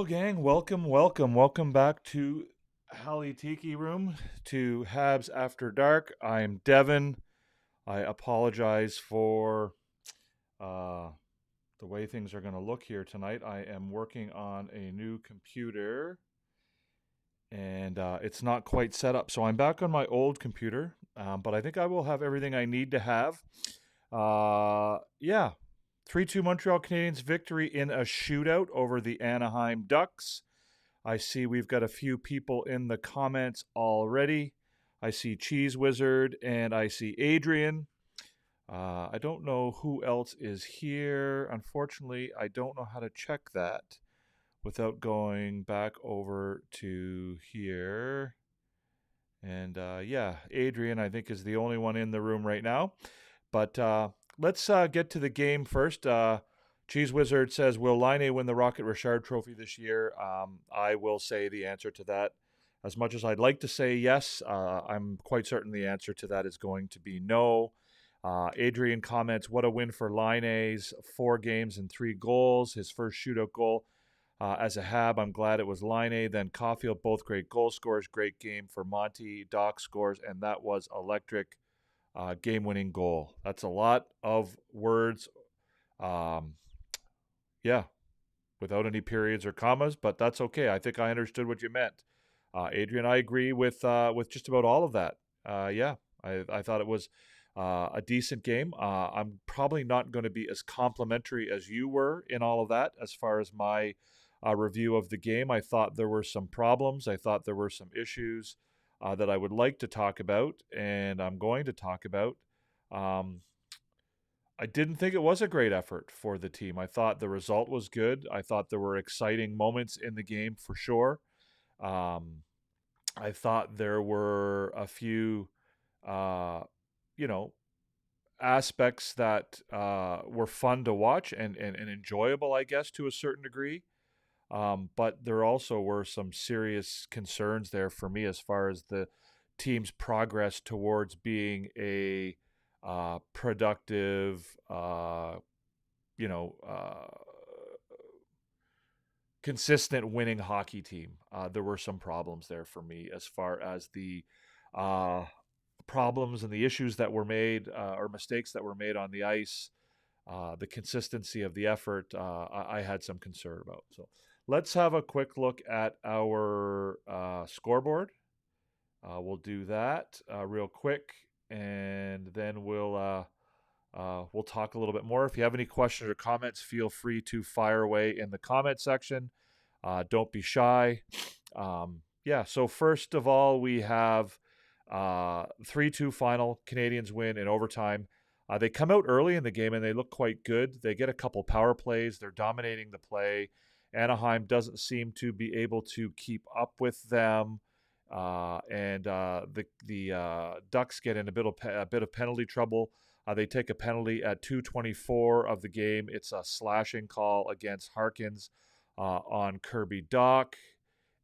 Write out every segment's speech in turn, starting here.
gang. Welcome back to Hali Tiki Room to Habs After Dark. I'm Devin. I apologize for uh, the way things are going to look here tonight. I am working on a new computer and it's not quite set up. So I'm back on my old computer, but I think I will have everything I need to have. Yeah, 3-2 Montreal Canadiens victory in a shootout over the Anaheim Ducks. I see we've got a few people in the comments already. I see Cheese Wizard and I see Adrian. I don't know who else is here. Unfortunately, I don't know how to check that without going back over to here. And yeah, Adrian, I think, is the only one in the room right now. But let's get to the game first. Cheese Wizard says, will Line win the Rocket Richard Trophy this year? I will say the answer to that. As much as I'd like to say yes, I'm quite certain the answer to that is going to be no. Adrian comments, what a win for Line's 4 games and 3 goals. His first shootout goal as a Hab. I'm glad it was Line. Then Caulfield, both great goal scorers. Great game for Monty. Doc scores, and that was electric. Game-winning goal. That's a lot of words. Yeah, without any periods or commas, but that's okay. I think I understood what you meant. Adrian, I agree with just about all of that. Yeah, I thought it was a decent game. I'm probably not going to be as complimentary as you were in all of that as far as my review of the game. I thought there were some problems. I thought there were some issues that I would like to talk about, and I'm going to talk about. I didn't think it was a great effort for the team. I thought the result was good. I thought there were exciting moments in the game for sure. Um, I thought there were a few, uh, you know, aspects that were fun to watch and enjoyable, I guess, to a certain degree. But there also were some serious concerns there for me as far as the team's progress towards being a productive, you know, consistent winning hockey team. There were some problems there for me as far as the uh, problems and the issues that were made or mistakes that were made on the ice. The consistency of the effort, I had some concern about. So let's have a quick look at our scoreboard. We'll do that real quick, and then we'll talk a little bit more. If you have any questions or comments, feel free to fire away in the comment section. Don't be shy. Yeah. So first of all, we have 3-2 final. Canadians win in overtime. They come out early in the game and they look quite good. They get a couple power plays. They're dominating the play. Anaheim doesn't seem to be able to keep up with them. And the Ducks get in a bit of penalty trouble. They take a penalty at 2:24 of the game. It's a slashing call against Harkins on Kirby Dach,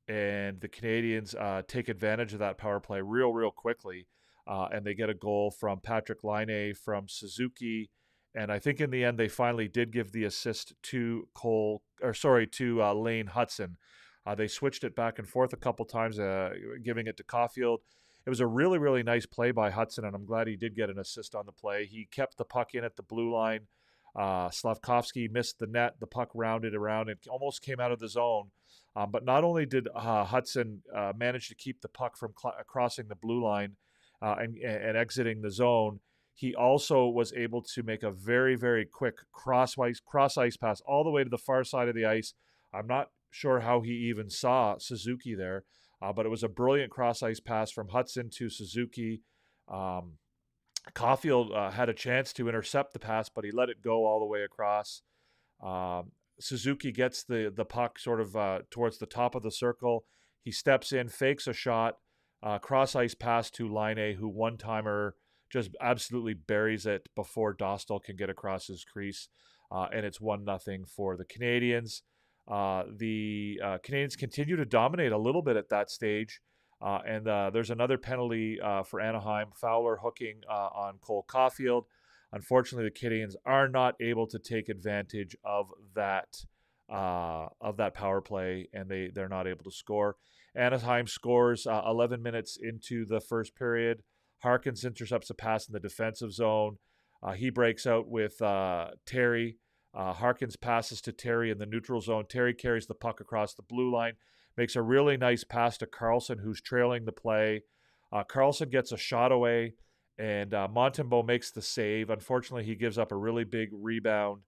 and the Canadians take advantage of that power play real quickly, and they get a goal from Patrick Laine from Suzuki. And I think in the end they finally did give the assist to Lane Hudson. They switched it back and forth a couple times, giving it to Caulfield. It was a really nice play by Hudson, and I'm glad he did get an assist on the play. He kept the puck in at the blue line. Slavkovsky missed the net. The puck rounded around and almost came out of the zone. But not only did Hudson manage to keep the puck from crossing the blue line and exiting the zone, he also was able to make a very quick cross ice pass all the way to the far side of the ice. I'm not sure how he even saw Suzuki there, but it was a brilliant cross ice pass from Hudson to Suzuki. Caulfield had a chance to intercept the pass, but he let it go all the way across. Suzuki gets the puck sort of towards the top of the circle. He steps in, fakes a shot, cross ice pass to Laine, who one-timer just absolutely buries it before Dostal can get across his crease, and it's 1-0 for the Canadians. The Canadians continue to dominate a little bit at that stage, and there's another penalty for Anaheim, Fowler hooking on Cole Caulfield. Unfortunately, the Canadians are not able to take advantage of that of that power play, and they're not able to score. Anaheim scores 11 minutes into the first period. Harkins intercepts a pass in the defensive zone. He breaks out with Terry. Harkins passes to Terry in the neutral zone. Terry carries the puck across the blue line, makes a really nice pass to Carlson, who's trailing the play. Carlson gets a shot away, and Montembeault makes the save. Unfortunately, he gives up a really big rebound.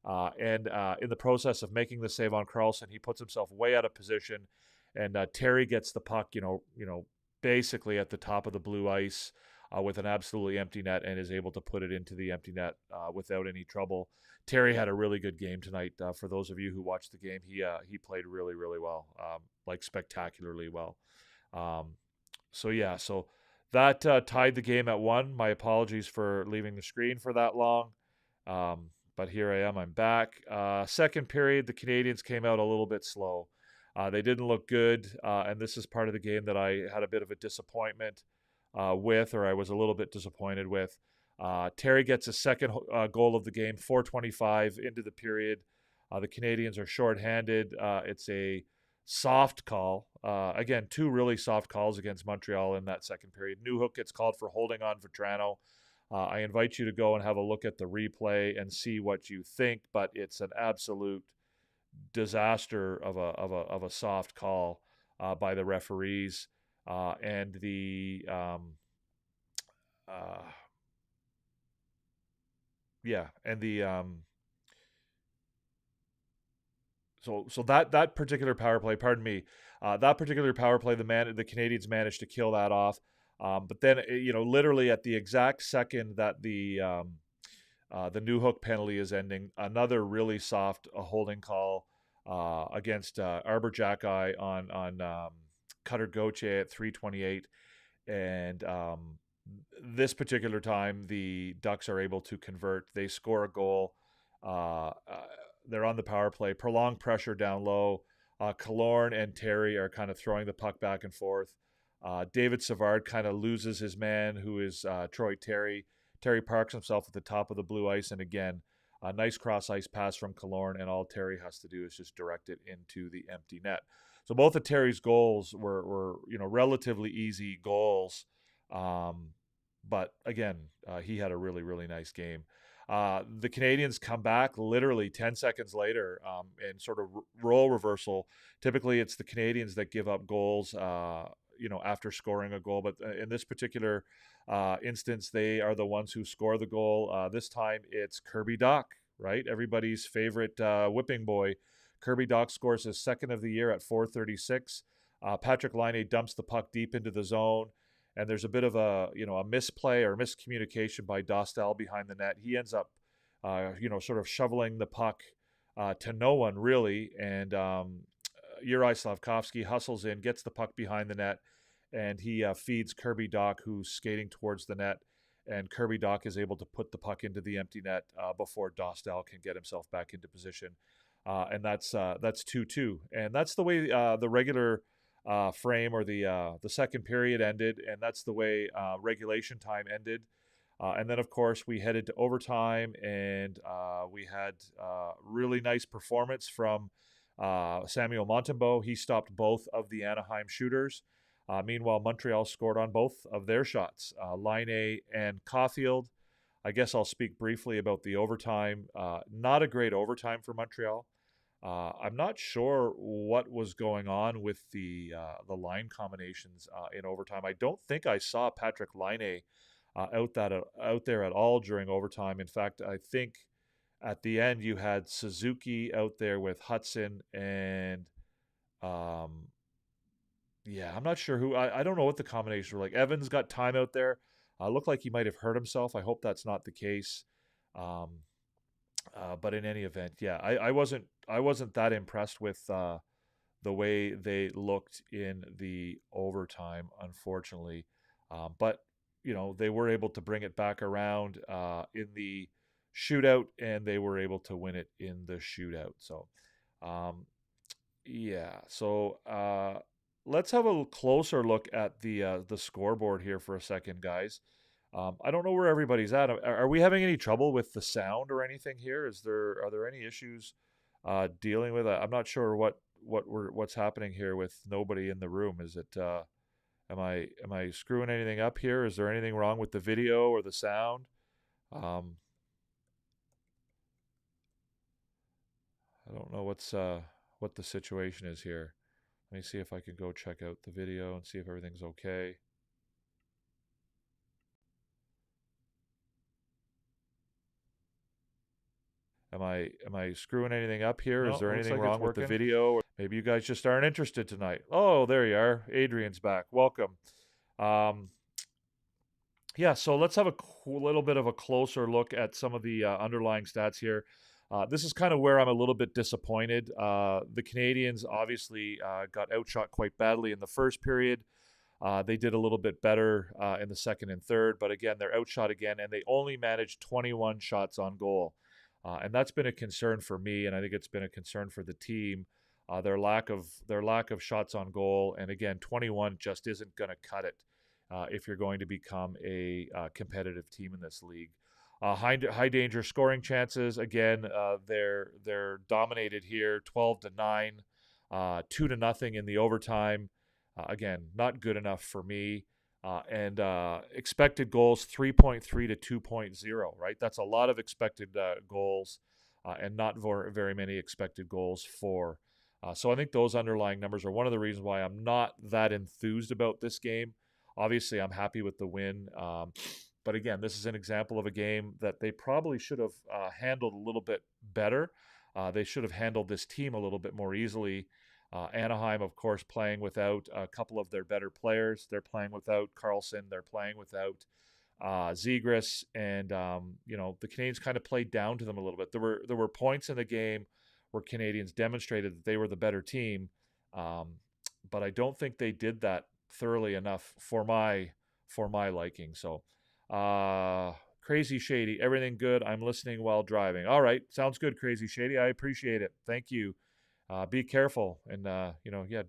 And in the process of making the save on Carlson, he puts himself way out of position, and Terry gets the puck, basically at the top of the blue ice with an absolutely empty net, and is able to put it into the empty net without any trouble. Terry had a really good game tonight. For those of you who watched the game, he played really, really well, like spectacularly well. So that tied the game at 1. My apologies for leaving the screen for that long. But here I am. I'm back. Second period, the Canadiens came out a little bit slow. They didn't look good, and this is part of the game that I had a bit of a disappointment with, or I was a little bit disappointed with. Terry gets a second goal of the game, 4:25 into the period. The Canadiens are shorthanded. It's a soft call. Again, 2 really soft calls against Montreal in that second period. Newhook gets called for holding on Vetrano. I invite you to go and have a look at the replay and see what you think, but it's an absolute disaster of a soft call by the referees, and the so that particular power play, pardon me, that particular power play, the Canadiens managed to kill that off. But then, literally at the exact second that the Newhook penalty is ending, another really soft holding call against Arbor Jackeye on Cutter Gauthier at 3:28, and this particular time the Ducks are able to convert. They score a goal. They're on the power play. Prolonged pressure down low. Killorn and Terry are kind of throwing the puck back and forth. David Savard kind of loses his man, who is Troy Terry. Terry parks himself at the top of the blue ice, and again, a nice cross-ice pass from Killorn, and all Terry has to do is just direct it into the empty net. So both of Terry's goals were relatively easy goals, but again, he had a really, really nice game. The Canadiens come back literally 10 seconds later in sort of role reversal. Typically, it's the Canadiens that give up goals, after scoring a goal. But in this particular instance, they are the ones who score the goal. This time, it's Kirby Dach, right? Everybody's favorite whipping boy. Kirby Dach scores his second of the year at 4:36. Patrick Laine dumps the puck deep into the zone, and there's a bit of a misplay or miscommunication by Dostal behind the net. He ends up, sort of shoveling the puck to no one really, and Juraj Slafkovsky hustles in, gets the puck behind the net, and he feeds Kirby Dach, who's skating towards the net, and Kirby Dach is able to put the puck into the empty net before Dostal can get himself back into position, and that's 2-2, and that's the way the regular frame or the second period ended, and that's the way regulation time ended. And then, of course, we headed to overtime, and we had really nice performance from Samuel Montembeault. He stopped both of the Anaheim shooters. Meanwhile, Montreal scored on both of their shots, Laine and Caulfield. I guess I'll speak briefly about the overtime. Not a great overtime for Montreal. I'm not sure what was going on with the line combinations in overtime. I don't think I saw Patrick Laine out there at all during overtime. In fact, I think at the end you had Suzuki out there with Hudson, and I'm not sure who. I don't know what the combinations were like. Evans got time out there. Looked like he might have hurt himself. I hope that's not the case. But in any event, I wasn't that impressed with the way they looked in the overtime, unfortunately. But they were able to bring it back around in the shootout, and they were able to win it in the shootout. So, So let's have a closer look at the scoreboard here for a second, guys. I don't know where everybody's at. Are we having any trouble with the sound or anything here? Are there any issues dealing with. I'm not sure what's happening here with nobody in the room. Is it? Am I screwing anything up here? Is there anything wrong with the video or the sound? Um, I don't know what the situation is here. Let me see if I can go check out the video and see if everything's okay. Am I screwing anything up here? No, Is there it looks anything like it's wrong with the working. video? Or maybe you guys just aren't interested tonight. Oh, there you are. Adrian's back. Welcome. Um, yeah, so let's have a little bit of a closer look at some of the underlying stats here. This is kind of where I'm a little bit disappointed. The Canadians obviously got outshot quite badly in the first period. They did a little bit better in the second and third, but again, they're outshot again, and they only managed 21 shots on goal. And that's been a concern for me, and I think it's been a concern for the team. Their lack of shots on goal, and again, 21 just isn't going to cut it if you're going to become a competitive team in this league. High danger scoring chances. Again, they're dominated here, 12-9, 2-0 in the overtime. Again, not good enough for me. And expected goals 3.3 to 2.0, right? That's a lot of expected goals and not very many expected goals for. So I think those underlying numbers are one of the reasons why I'm not that enthused about this game. Obviously, I'm happy with the win. But again, this is an example of a game that they probably should have handled a little bit better. They should have handled this team a little bit more easily. Anaheim, of course, playing without a couple of their better players. They're playing without Carlson. They're playing without Zegras, and the Canadians kind of played down to them a little bit. There were points in the game where Canadians demonstrated that they were the better team, but I don't think they did that thoroughly enough for my liking. So, Crazy Shady, everything good? I'm listening while driving. All right, sounds good, Crazy Shady. I appreciate it. Thank you. Be careful, and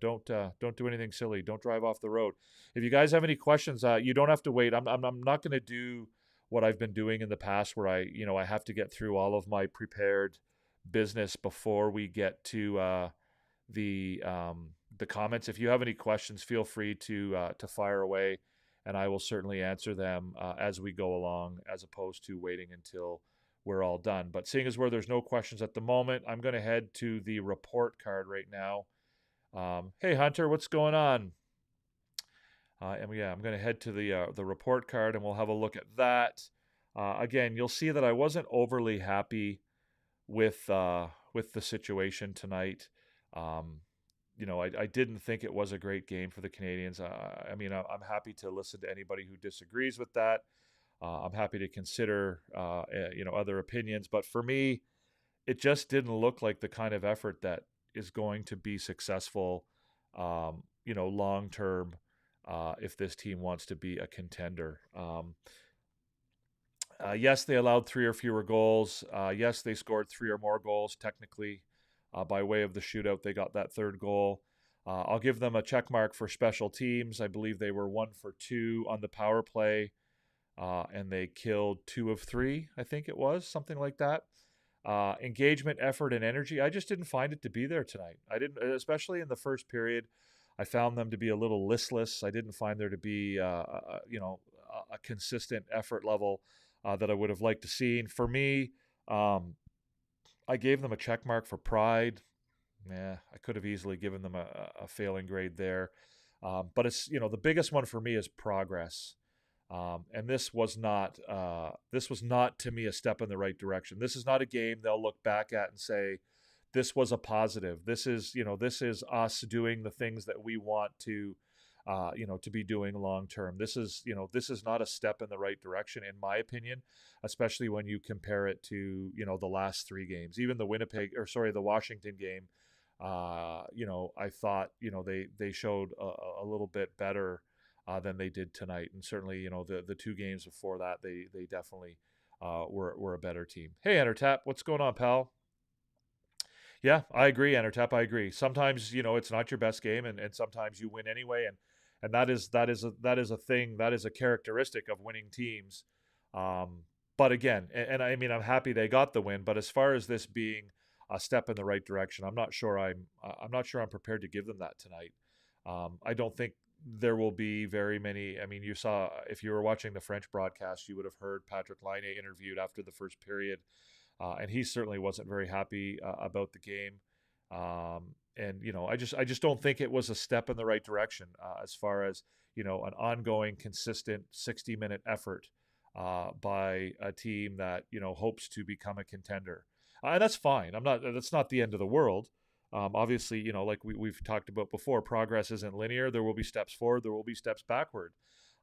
don't do anything silly. Don't drive off the road. If you guys have any questions, you don't have to wait. I'm not going to do what I've been doing in the past, where I have to get through all of my prepared business before we get to the comments. If you have any questions, feel free to fire away, and I will certainly answer them as we go along, as opposed to waiting until we're all done. But seeing as where there's no questions at the moment, I'm going to head to the report card right now. Hey Hunter, what's going on? I'm going to head to the report card, and we'll have a look at that. Again, you'll see that I wasn't overly happy with the situation tonight. I didn't think it was a great game for the Canadians. I'm happy to listen to anybody who disagrees with that. I'm happy to consider, other opinions. But for me, it just didn't look like the kind of effort that is going to be successful, long term, if this team wants to be a contender. Yes, they allowed 3 or fewer goals. Yes, they scored 3 or more goals technically by way of the shootout. They got that third goal. I'll give them a check mark for special teams. I believe they were 1 for 2 on the power play. And they killed 2 of 3, I think it was, something like that. Engagement, effort, and energy, I just didn't find it to be there tonight. I didn't, especially in the first period. I found them to be a little listless. I didn't find there to be, a consistent effort level that I would have liked to see. And for me, I gave them a check mark for pride. I could have easily given them a failing grade there. But it's, the biggest one for me is progress. And this was not to me a step in the right direction. This is not a game they'll look back at and say, this was a positive. This is us doing the things that we want to be doing long term. This is not a step in the right direction, in my opinion, especially when you compare it to, the last 3 games, even the the Washington game. I thought, they showed a little bit better than they did tonight, and certainly, the 2 games before that, they definitely were a better team. Hey, Entertap, what's going on, pal? Yeah, I agree, Entertap. I agree. Sometimes, it's not your best game, and sometimes you win anyway, and that is a thing, that is a characteristic of winning teams. But again, and I mean, I'm happy they got the win, but as far as this being a step in the right direction. I'm not sure I'm prepared to give them that tonight. I don't think there will be very many. I mean, you saw, if you were watching the French broadcast, you would have heard Patrick Laine interviewed after the first period, and he certainly wasn't very happy about the game. And I just don't think it was a step in the right direction as far as an ongoing, consistent 60-minute effort by a team that hopes to become a contender. And that's fine. That's not the end of the world. Obviously, like we've talked about before, progress isn't linear. There will be steps forward. There will be steps backward.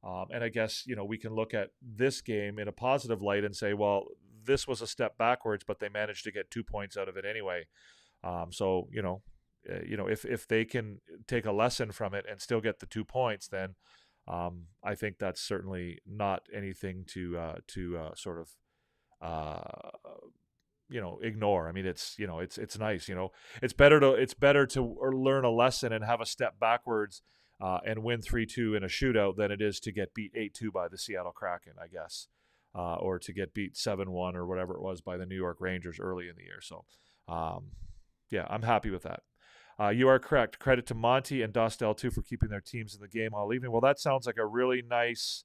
And I guess, we can look at this game in a positive light and say, well, this was a step backwards, but they managed to get 2 points out of it anyway. So, if they can take a lesson from it and still get the 2 points, then I think that's certainly not anything to sort of ignore. I mean, it's nice. It's better to learn a lesson and have a step backwards and win 3-2 in a shootout than it is to get beat 8-2 by the Seattle Kraken, I guess, or to get beat 7-1 or whatever it was by the New York Rangers early in the year. So, yeah, I'm happy with that. You are correct. Credit to Monty and Dostal too for keeping their teams in the game all evening. Well, that sounds like a really nice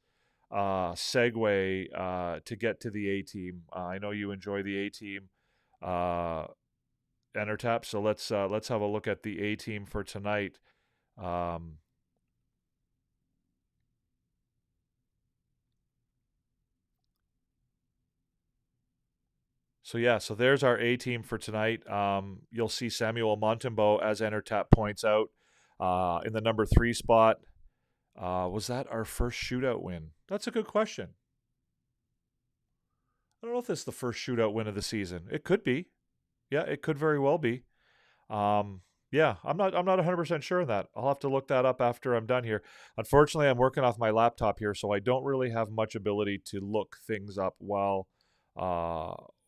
segue to get to the A team. I know you enjoy the A team, Entertap. So let's have a look at the A team for tonight. So there's our A team for tonight. You'll see Samuel Montembeault, as Entertap points out, in the number 3 spot. Was that our first shootout win? That's a good question. I don't know if it's the first shootout win of the season. It could be. Yeah, it could very well be. Yeah, I'm not 100% sure on that. I'll have to look that up after I'm done here. Unfortunately, I'm working off my laptop here, so I don't really have much ability to look things up while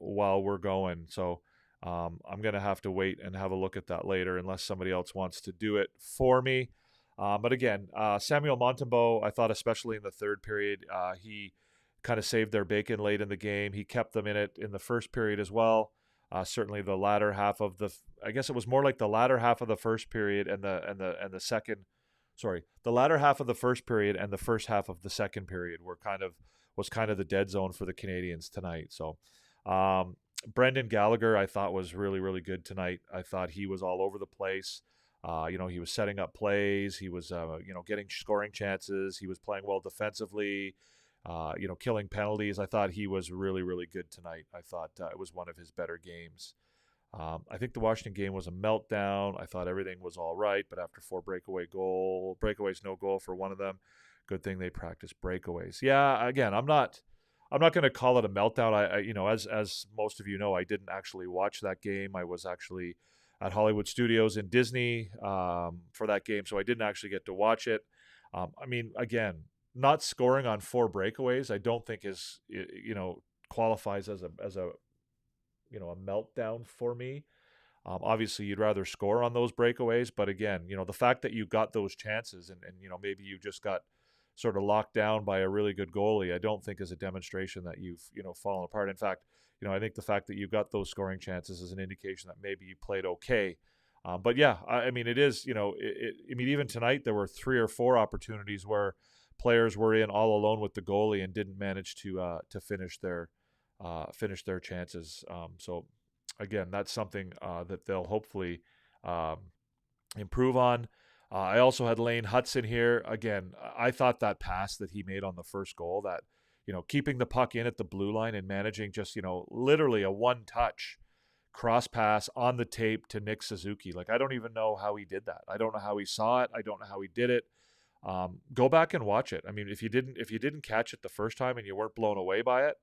we're going. So I'm going to have to wait and have a look at that later unless somebody else wants to do it for me. But again, Samuel Montembeault, I thought especially in the third period, he kind of saved their bacon late in the game. He kept them in it in the first period as well. Certainly the latter half of I guess it was more like the latter half of the first period and the second, sorry, the latter half of the first period and the first half of the second period was kind of the dead zone for the Canadiens tonight. So, Brendan Gallagher, I thought was really, really good tonight. I thought he was all over the place. He was setting up plays. He was, getting scoring chances. He was playing well defensively. Killing penalties. I thought he was really, really good tonight. I thought it was one of his better games. I think the Washington game was a meltdown. I thought everything was all right, but after 4 breakaways, no goal for one of them. Good thing they practiced breakaways. Yeah, again, I'm not going to call it a meltdown. As most of you know, I didn't actually watch that game. I was actually at Hollywood Studios in Disney for that game, so I didn't actually get to watch it. Again, not scoring on 4 breakaways, I don't think is qualifies as a meltdown for me. Obviously, you'd rather score on those breakaways, but again, the fact that you got those chances and maybe you just got sort of locked down by a really good goalie, I don't think is a demonstration that you've fallen apart. In fact, I think the fact that you got those scoring chances is an indication that maybe you played okay. But yeah, it is. Even tonight there were 3 or 4 opportunities where players were in all alone with the goalie and didn't manage to finish their chances. So again, that's something that they'll hopefully improve on. I also had Lane Hudson here. Again, I thought that pass that he made on the first goal, that keeping the puck in at the blue line and managing just literally a one-touch cross pass on the tape to Nick Suzuki. Like, I don't even know how he did that. I don't know how he saw it. I don't know how he did it. Go back and watch it. I mean, if you didn't catch it the first time and you weren't blown away by it,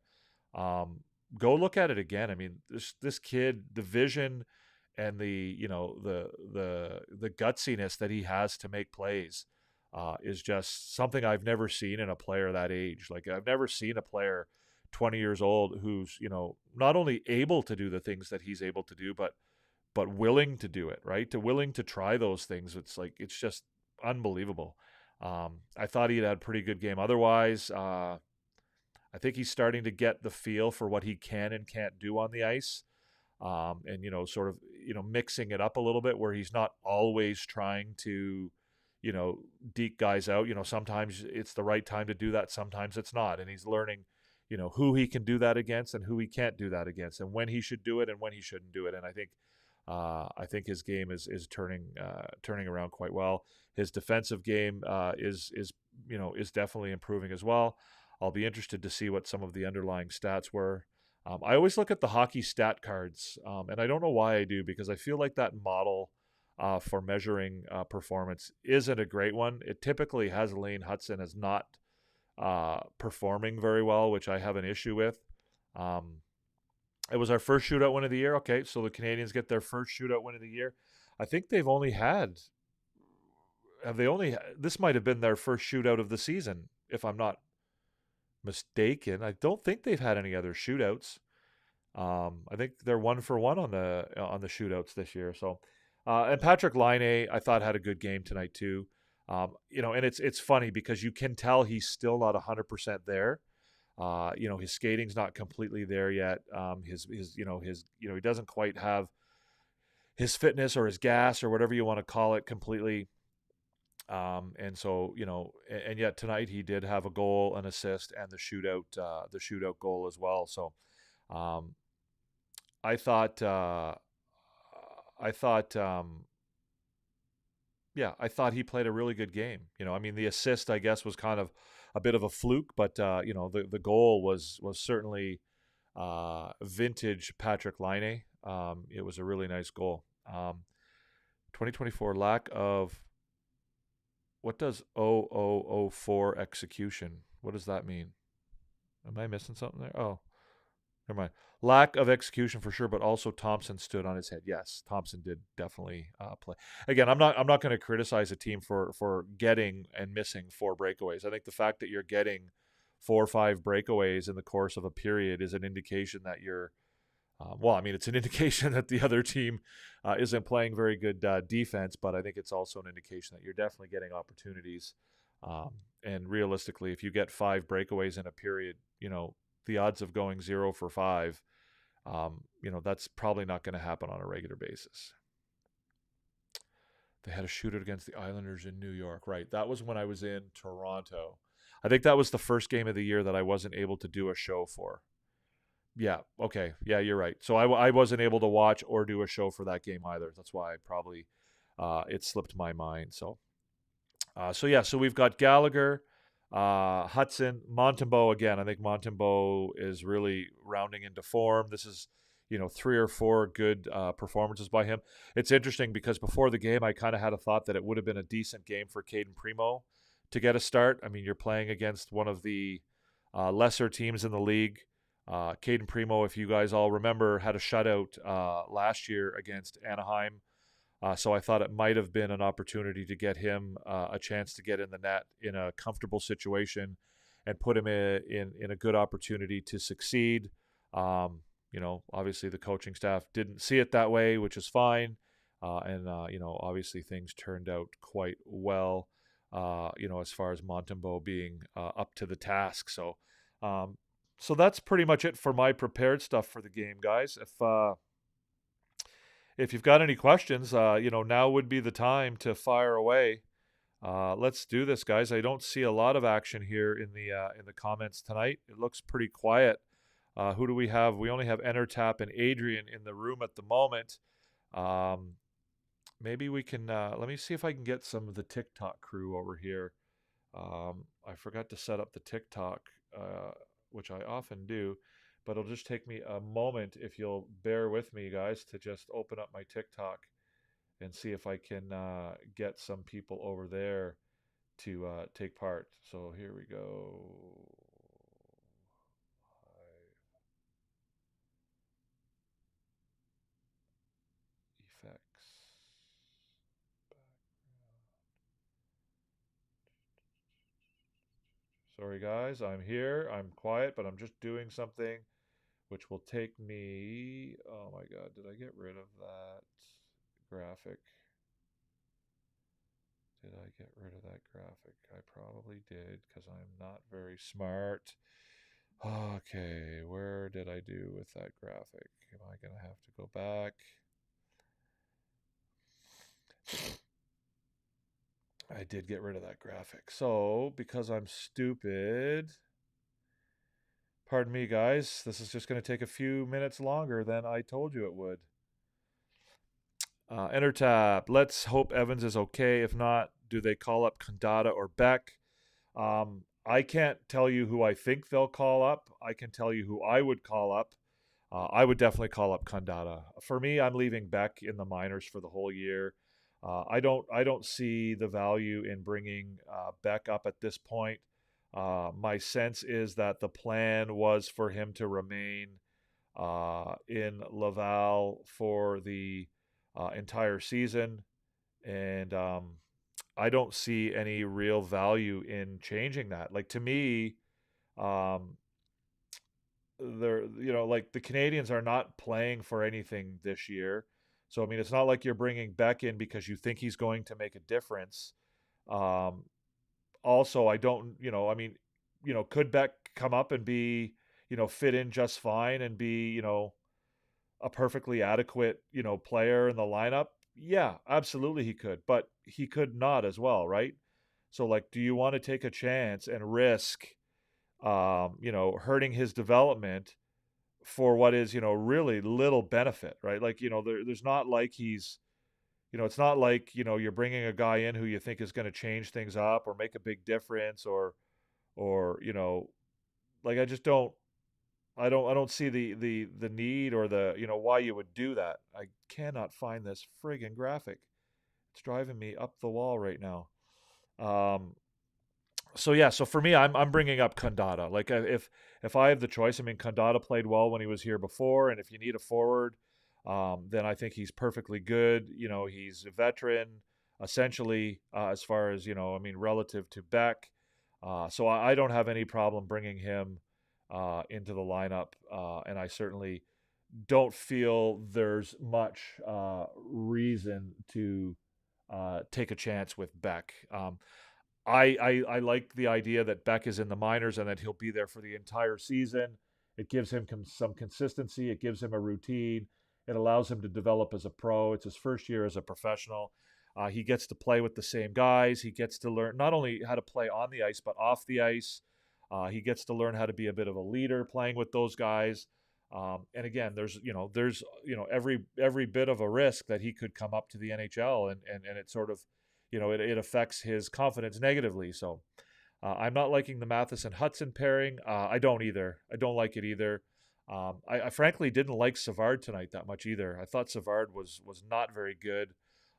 go look at it again. I mean, this kid, the vision and the gutsiness that he has to make plays is just something I've never seen in a player that age. Like, I've never seen a player 20 years old who's not only able to do the things that he's able to do, but willing to do it, right? Willing to try those things. It's just unbelievable. I thought he had a pretty good game. Otherwise, I think he's starting to get the feel for what he can and can't do on the ice. and sort of mixing it up a little bit where he's not always trying to deke guys out. Sometimes it's the right time to do that, sometimes it's not, and he's learning who he can do that against and who he can't do that against, and when he should do it and when he shouldn't do it. And I think his game is turning around quite well. His defensive game is definitely improving as well. I'll be interested to see what some of the underlying stats were. I always look at the hockey stat cards, and I don't know why I do, because I feel like that model for measuring performance isn't a great one. It typically has Lane Hudson as not performing very well, which I have an issue with. It was our first shootout win of the year. Okay, so the Canadians get their first shootout win of the year. I think they've only had have they only this might have been their first shootout of the season, if I'm not mistaken. I don't think they've had any other shootouts. I think they're 1 for 1 on the shootouts this year. So, and Patrick Laine, I thought had a good game tonight too. And it's funny because you can tell he's still not 100% there. His skating's not completely there yet. He doesn't quite have his fitness or his gas or whatever you want to call it completely. And so, and yet tonight he did have a goal, an assist, and the shootout goal as well. So, um, I thought, I thought, yeah, I thought he played a really good game. I mean, the assist, I guess, was kind of a bit of a fluke, but the goal was certainly vintage Patrick Laine. It was a really nice goal. 2024 lack of what does 0004 execution? What does that mean? Am I missing something there? Oh, never mind. Lack of execution for sure, but also Thompson stood on his head. Yes, Thompson did definitely play. Again, I'm not going to criticize a team for getting and missing 4 breakaways. I think the fact that you're getting 4 or 5 breakaways in the course of a period is an indication that you're it's an indication that the other team isn't playing very good defense, but I think it's also an indication that you're definitely getting opportunities. And realistically, if you get 5 breakaways in a period, the odds of going 0 for 5, that's probably not going to happen on a regular basis. They had a shootout against the Islanders in New York. Right. That was when I was in Toronto. I think that was the first game of the year that I wasn't able to do a show for. Yeah. Okay. Yeah, you're right. So I wasn't able to watch or do a show for that game either. That's why I probably it slipped my mind. So we've got Gallagher, Hudson, Montembeault again. I think Montembeault is really rounding into form. This is 3 or 4 good performances by him. It's interesting because before the game, I kind of had a thought that it would have been a decent game for Caden Primo to get a start. I mean, you're playing against one of the lesser teams in the league. Caden Primo, if you guys all remember, had a shutout last year against Anaheim. So I thought it might have been an opportunity to get him a chance to get in the net in a comfortable situation and put him in a good opportunity to succeed. Obviously the coaching staff didn't see it that way, which is fine. Obviously things turned out quite well, as far as Montembeault being up to the task. So that's pretty much it for my prepared stuff for the game, guys. If you've got any questions, now would be the time to fire away. Let's do this, guys. I don't see a lot of action here in the comments tonight. It looks pretty quiet. Who do we have? We only have Entertap and Adrian in the room at the moment. Maybe we can. Let me see if I can get some of the TikTok crew over here. I forgot to set up the TikTok, which I often do, but it'll just take me a moment, if you'll bear with me, guys, to just open up my TikTok and see if I can get some people over there to take part. So here we go. Effects. Sorry, guys, I'm here. I'm quiet, but I'm just doing something which will take me. Oh my God, did I get rid of that graphic? Did I get rid of that graphic? I probably did because I'm not very smart. Okay, where did I do with that graphic? Am I going to have to go back? I did get rid of that graphic. So, because I'm stupid, pardon me, guys, this is just going to take a few minutes longer than I told you it would. Enter tab. Let's hope Evans is okay. If not, do they call up Kandata or Beck? I can't tell you who I think they'll call up. I can tell you who I would call up. I would definitely call up Kandata. For me, I'm leaving Beck in the minors for the whole year. I don't see the value in bringing Beck up at this point. My sense is that the plan was for him to remain in Laval for the entire season, and I don't see any real value in changing that. Like to me, um, they're like the Canadians are not playing for anything this year. So I mean, it's not like you're bringing Beck in because you think he's going to make a difference. Um, Also, I don't, I mean, could Beck come up and be, fit in just fine and be, a perfectly adequate, player in the lineup? Yeah, absolutely he could, but he could not as well, right? So like, do you want to take a chance and risk, hurting his development for what is, really little benefit, right? Like, there's not like it's not like, you're bringing a guy in who you think is going to change things up or make a big difference or, like I don't see the need or the, why you would do that. I cannot find this friggin' graphic. It's driving me up the wall right now. Um, so yeah, so for me, I'm bringing up Kandata. Like if I have the choice, I mean, Kandata played well when he was here before, and if you need a forward, then I think he's perfectly good. He's a veteran, essentially, as far as I mean, relative to Beck. So I don't have any problem bringing him into the lineup, and I certainly don't feel there's much reason to take a chance with Beck. I like the idea that Beck is in the minors and that he'll be there for the entire season. It gives him some consistency. It gives him a routine. It allows him to develop as a pro. It's his first year as a professional. He gets to play with the same guys. He gets to learn not only how to play on the ice but off the ice. He gets to learn how to be a bit of a leader playing with those guys. And again, there's every bit of a risk that he could come up to the NHL and it sort of it affects his confidence negatively. So I'm not liking the Matheson Hudson pairing. I don't either. I don't like it either. I frankly didn't like Savard tonight that much either. I thought Savard was not very good.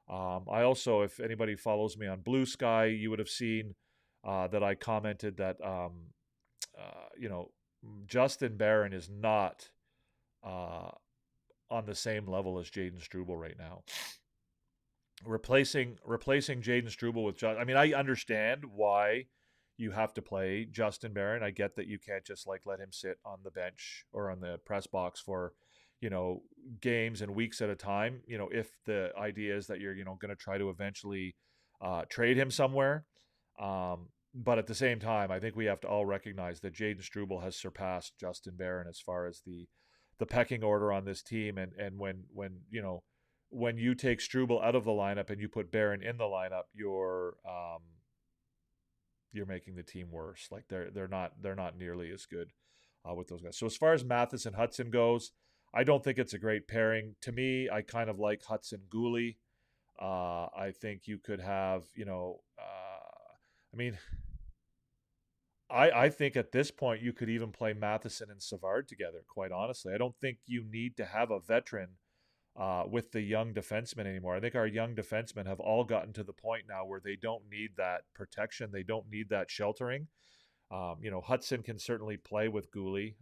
I also, if anybody follows me on Blue Sky, you would have seen that I commented that you know Justin Barron is not uh, on the same level as Jaden Struble right now. Replacing Jaden Struble with I mean, I understand why you have to play Justin Barron. I get that you can't just like let him sit on the bench or on the press box for you know games and weeks at a time. If the idea is that you're going to try to eventually trade him somewhere. But at the same time, I think we have to all recognize that Jaden Struble has surpassed Justin Barron as far as the pecking order on this team. And when you take Struble out of the lineup and you put Barron in the lineup, you're making the team worse. Like they're not nearly as good with those guys. So as far as Mathis and Hudson goes, I don't think it's a great pairing. To me, I kind of like Hudson Gooley. I think you could have, I mean, I think at this point you could even play Matheson and Savard together. Quite honestly, I don't think you need to have a veteran with the young defensemen anymore. I think our young defensemen have all gotten to the point now where they don't need that protection. They don't need that sheltering. Hudson can certainly play with Gooley.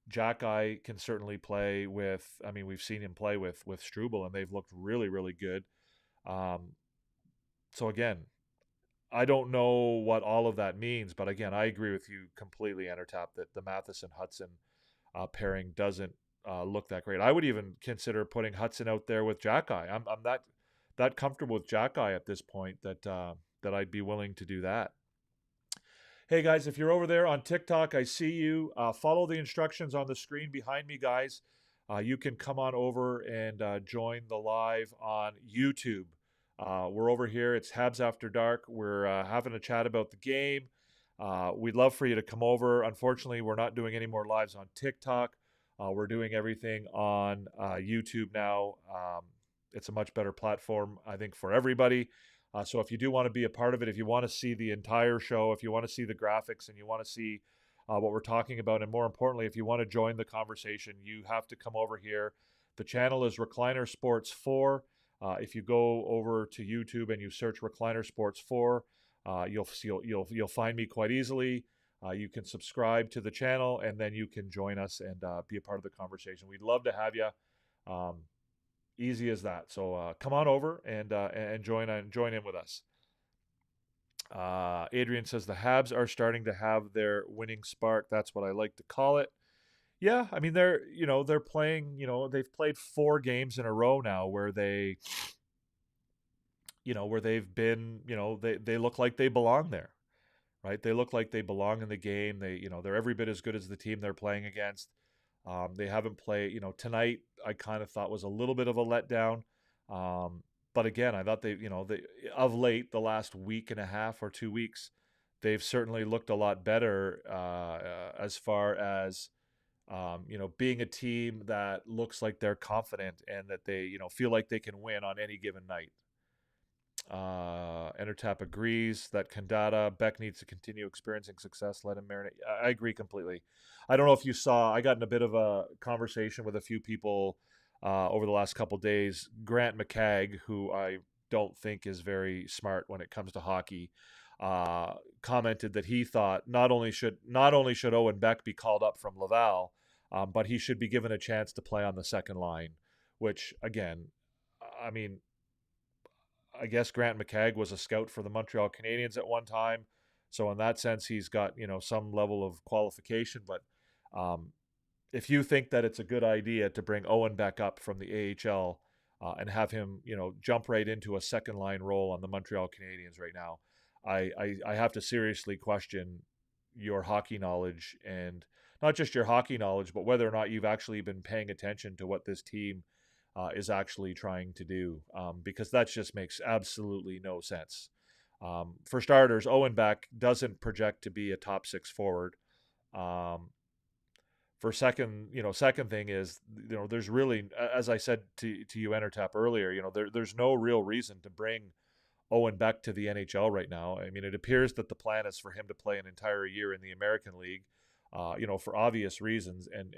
Jack Eye can certainly play with. I mean, we've seen him play with Struble, and they've looked really, really good. So again, I don't know what all of that means, but again, I agree with you completely, Entertap, that the Matheson Hudson pairing doesn't look that great. I would even consider putting Hudson out there with Jack Eye. I'm that comfortable with Jack Eye at this point that I'd be willing to do that. Hey guys, if you're over there on TikTok, I see you. Follow the instructions on the screen behind me, guys. You can come on over and join the live on YouTube. We're over here. It's Habs After Dark. We're having a chat about the game. We'd love for you to come over. Unfortunately, we're not doing any more lives on TikTok. We're doing everything on YouTube now. It's a much better platform, I think, for everybody. So if you do want to be a part of it, if you want to see the entire show, if you want to see the graphics and you want to see what we're talking about, and more importantly, if you want to join the conversation, you have to come over here. The channel is Recliner Sports 4. If you go over to YouTube and you search Recliner Sports 4, you'll find me quite easily. You can subscribe to the channel, and then you can join us and be a part of the conversation. We'd love to have you. Um, Easy as that. So come on over and join in with us. Adrian says the Habs are starting to have their winning spark. That's what I like to call it. Yeah, I mean they're playing. They've played 4 games in a row now where where they've been. They look like they belong there, right? They look like they belong in the game. They're every bit as good as the team they're playing against. They haven't played, tonight I kind of thought was a little bit of a letdown. But again, I thought of late, the last week and a half or 2 weeks, they've certainly looked a lot better as far as, being a team that looks like they're confident and that they, feel like they can win on any given night. Entertap agrees that Kandata Beck needs to continue experiencing success. Let him marinate. I agree completely. I don't know if you saw. I got in a bit of a conversation with a few people over the last couple days. Grant McCagg, who I don't think is very smart when it comes to hockey, commented that he thought not only should Owen Beck be called up from Laval, but he should be given a chance to play on the second line. Which again, I mean, I guess Grant McCagg was a scout for the Montreal Canadiens at one time. So in that sense, he's got, some level of qualification. But if you think that it's a good idea to bring Owen back up from the AHL and have him, jump right into a second line role on the Montreal Canadiens right now, I have to seriously question your hockey knowledge, and not just your hockey knowledge, but whether or not you've actually been paying attention to what this team is actually trying to do, because that just makes absolutely no sense. For starters, Owen Beck doesn't project to be a top 6 forward. For second thing is, there's really, as I said to you, Entertap, earlier, there's no real reason to bring Owen Beck to the NHL right now. I mean, it appears that the plan is for him to play an entire year in the American League, for obvious reasons, and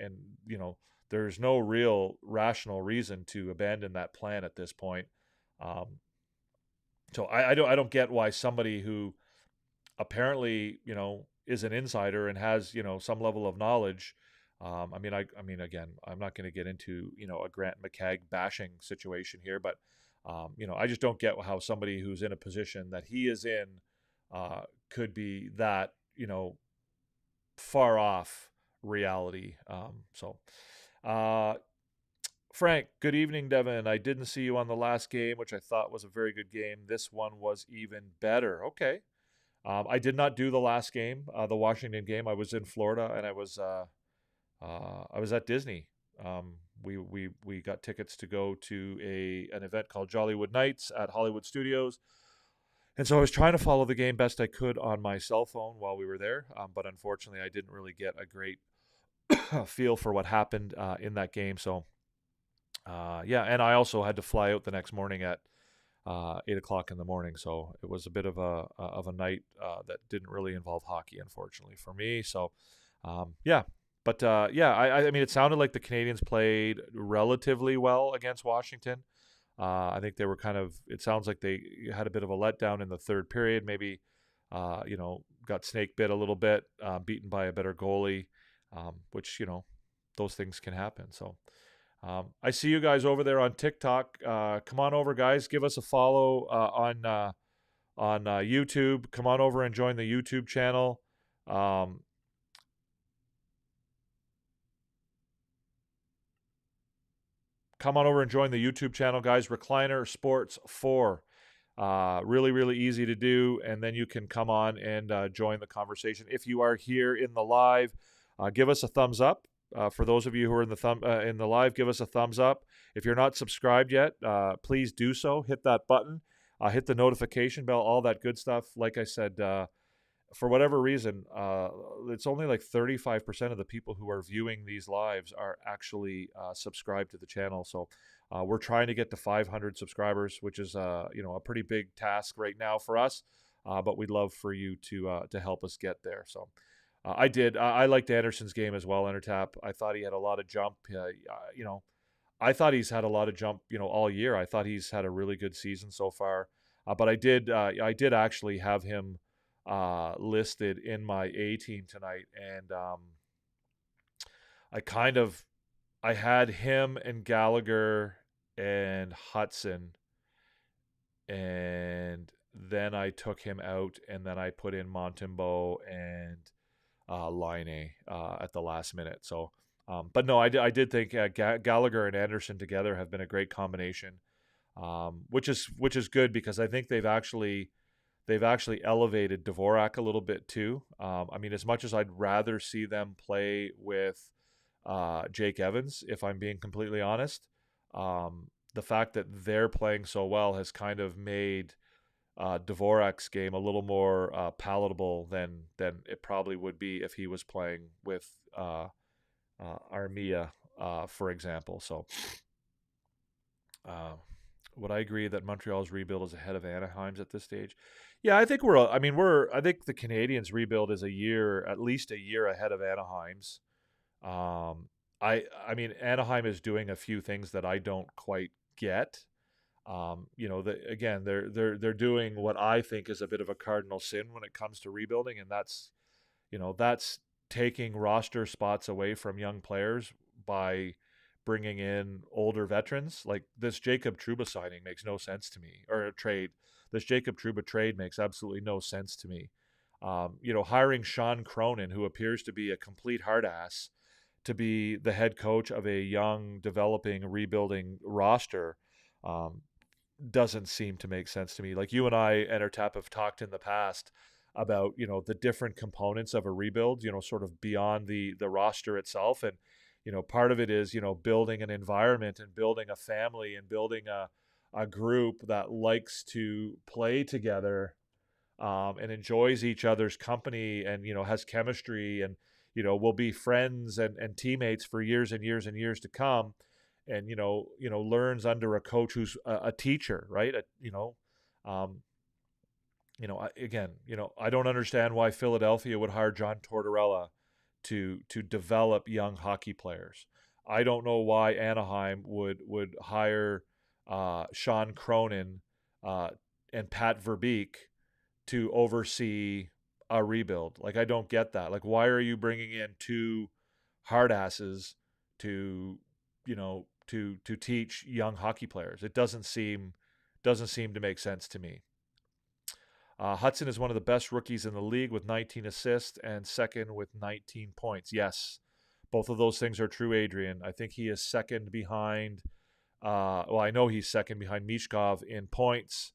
there's no real rational reason to abandon that plan at this point. So I don't get why somebody who apparently is an insider and has some level of knowledge. I mean, again, I'm not going to get into a Grant McCagg bashing situation here, but I just don't get how somebody who's in a position that he is in could be that far off reality. Frank, good evening, Devin. I didn't see you on the last game, which I thought was a very good game. This one was even better. Okay. I did not do the last game, the Washington game. I was in Florida, and I was at Disney. We got tickets to go to an event called Jollywood Nights at Hollywood Studios. And so I was trying to follow the game best I could on my cell phone while we were there. But unfortunately, I didn't really get a great feel for what happened in that game. So, and I also had to fly out the next morning at 8 o'clock in the morning. So it was a bit of a night that didn't really involve hockey, unfortunately for me. So, yeah. But I mean, it sounded like the Canadiens played relatively well against Washington. I think they were it sounds like they had a bit of a letdown in the third period, maybe, got snake bit a little bit, beaten by a better goalie, which, those things can happen. So I see you guys over there on TikTok. Come on over, guys. Give us a follow on YouTube. Come on over and join the YouTube channel. Come on over and join the YouTube channel, guys. Recliner Sports 4. Really, really easy to do, and then you can come on and join the conversation. If you are here in the live, give us a thumbs up. For those of you who are in the live, give us a thumbs up. If you're not subscribed yet, please do so. Hit that button, hit the notification bell, all that good stuff. Like I said, for whatever reason, it's only like 35% of the people who are viewing these lives are actually subscribed to the channel. So we're trying to get to 500 subscribers, which is a pretty big task right now for us. But we'd love for you to help us get there. So I liked Anderson's game as well, Entertap. I thought he had a lot of jump. I thought he's had a lot of jump, all year. I thought he's had a really good season so far. But I did actually have him listed in my A team tonight, and I had him and Gallagher and Hudson, and then I took him out, and then I put in Montembeault and Laine at the last minute. So, but no, I did think Gallagher and Anderson together have been a great combination, which is good because I think they've actually elevated Dvorak a little bit too. I mean, as much as I'd rather see them play with Jake Evans, if I'm being completely honest, the fact that they're playing so well has kind of made Dvorak's game a little more palatable than it probably would be if he was playing with Armia, for example. So would I agree that Montreal's rebuild is ahead of Anaheim's at this stage? Yeah, I think I think the Canadiens' rebuild is at least a year ahead of Anaheim's. I mean, Anaheim is doing a few things that I don't quite get. They're doing what I think is a bit of a cardinal sin when it comes to rebuilding, and that's taking roster spots away from young players by bringing in older veterans. Like this Jacob Trouba signing makes no sense to me, or a trade. This Jacob Trouba trade makes absolutely no sense to me. Hiring Sean Cronin, who appears to be a complete hard ass, to be the head coach of a young, developing, rebuilding roster doesn't seem to make sense to me. Like you and I, Entertap, have talked in the past about, the different components of a rebuild, sort of beyond the roster itself. And, part of it is, building an environment and building a family and building a group that likes to play together and enjoys each other's company and, has chemistry and, will be friends and teammates for years and years and years to come. And, learns under a coach who's a teacher, right? I don't understand why Philadelphia would hire John Tortorella to develop young hockey players. I don't know why Anaheim would hire Sean Cronin and Pat Verbeek to oversee a rebuild. Like, I don't get that. Like, why are you bringing in two hard asses to teach young hockey players? It doesn't seem to make sense to me. Hudson is one of the best rookies in the league with 19 assists and second with 19 points. Yes, both of those things are true, Adrian. I think he is second behind. I know he's second behind Mishkov in points.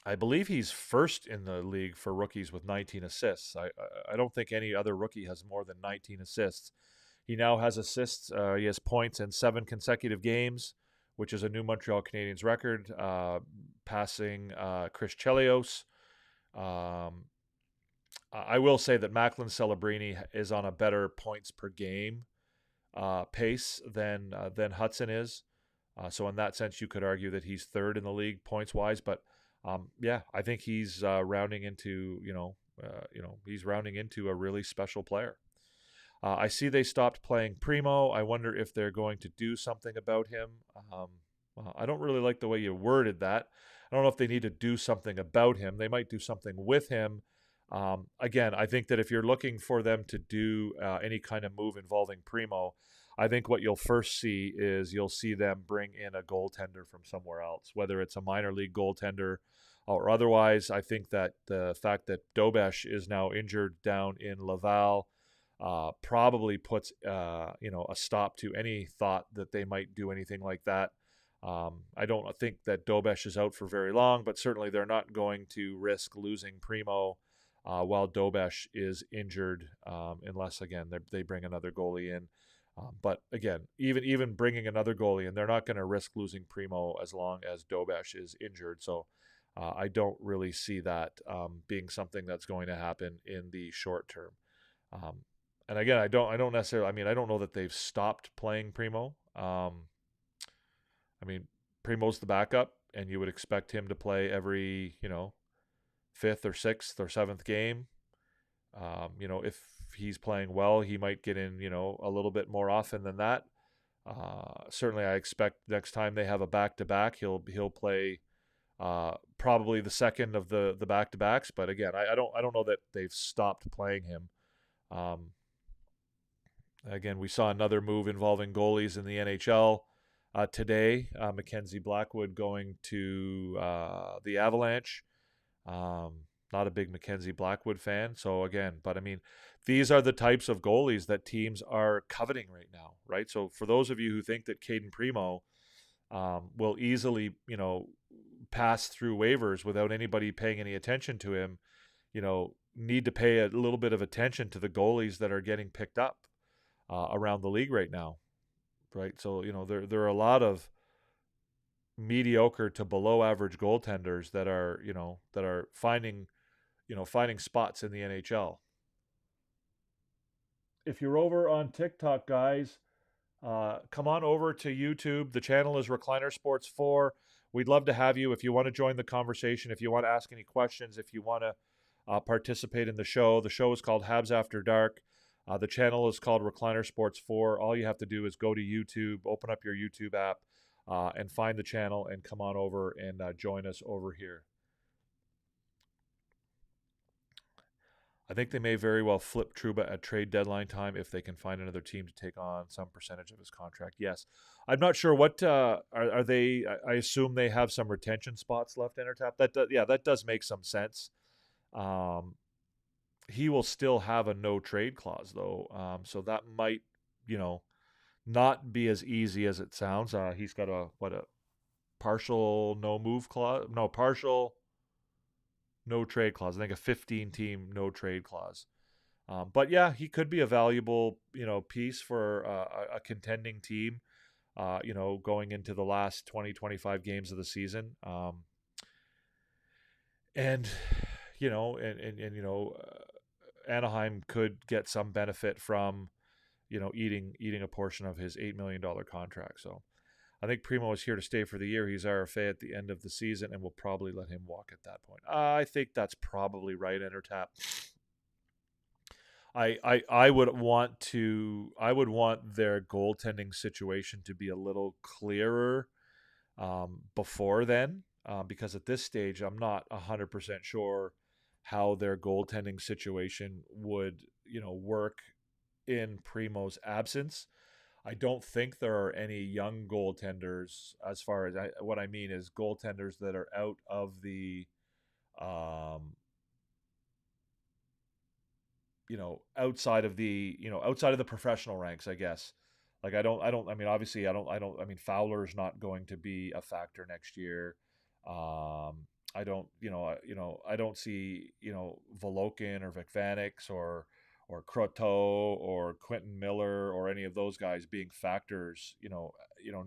I believe he's first in the league for rookies with 19 assists. I don't think any other rookie has more than 19 assists. He now has assists. He has points in 7 consecutive games, which is a new Montreal Canadiens record, passing Chris Chelios. I will say that Macklin Celebrini is on a better points per game pace than Hudson is. So in that sense, you could argue that he's third in the league points wise. But I think he's rounding into he's rounding into a really special player. I see they stopped playing Primo. I wonder if they're going to do something about him. I don't really like the way you worded that. I don't know if they need to do something about him. They might do something with him. Again, I think that if you're looking for them to do any kind of move involving Primo, I think what you'll first see is you'll see them bring in a goaltender from somewhere else, whether it's a minor league goaltender or otherwise. I think that the fact that Dobesh is now injured down in Laval probably puts a stop to any thought that they might do anything like that. I don't think that Dobesh is out for very long, but certainly they're not going to risk losing Primo while Dobesh is injured, unless again they bring another goalie in. But again, even bringing another goalie in, they're not going to risk losing Primo as long as Dobesh is injured. So I don't really see that being something that's going to happen in the short term. Um, and again, I don't necessarily. I mean, I don't know that they've stopped playing Primo. I mean, Primo's the backup, and you would expect him to play every, fifth or sixth or seventh game. If he's playing well, he might get in, a little bit more often than that. Certainly, I expect next time they have a back to back, he'll play probably the second of the back to backs. But again, I don't know that they've stopped playing him. Um, Again, we saw another move involving goalies in the NHL today. Mackenzie Blackwood going to the Avalanche. Not a big Mackenzie Blackwood fan. So again, but I mean, these are the types of goalies that teams are coveting right now, right? So for those of you who think that Caden Primo will easily, pass through waivers without anybody paying any attention to him, need to pay a little bit of attention to the goalies that are getting picked up around the league right now, right? So there are a lot of mediocre to below average goaltenders that are finding spots in the NHL. If you're over on TikTok, guys, come on over to YouTube. The channel is Recliner Sports 4. We'd love to have you if you want to join the conversation, if you want to ask any questions, if you want to participate in the show. The show is called Habs After Dark. The channel is called Recliner Sports 4. All you have to do is go to YouTube, open up your YouTube app, and find the channel and come on over and join us over here. I think they may very well flip Trouba at trade deadline time if they can find another team to take on some percentage of his contract. Yes. I'm not sure what are they. I assume they have some retention spots left in tap. That does make some sense. He will still have a no trade clause though, so that might not be as easy as it sounds. He's got a partial no move clause, partial no trade clause. I think a 15-team no trade clause. But yeah, he could be a valuable piece for a contending team. Going into the last 20-25 games of the season. Anaheim could get some benefit from, eating a portion of his $8 million contract. So I think Primo is here to stay for the year. He's RFA at the end of the season, and we'll probably let him walk at that point. I think that's probably right, Entertap. I would want their goaltending situation to be a little clearer before then, because at this stage I'm not 100% sure how their goaltending situation would work in Primo's absence. I don't think there are any young goaltenders, as far as what I mean is goaltenders that are out of the outside of the professional ranks, I guess. Like I mean, obviously I mean, Fowler's not going to be a factor next year. I don't see, Volokin or Vikvanix or Croteau or Quentin Miller or any of those guys being factors,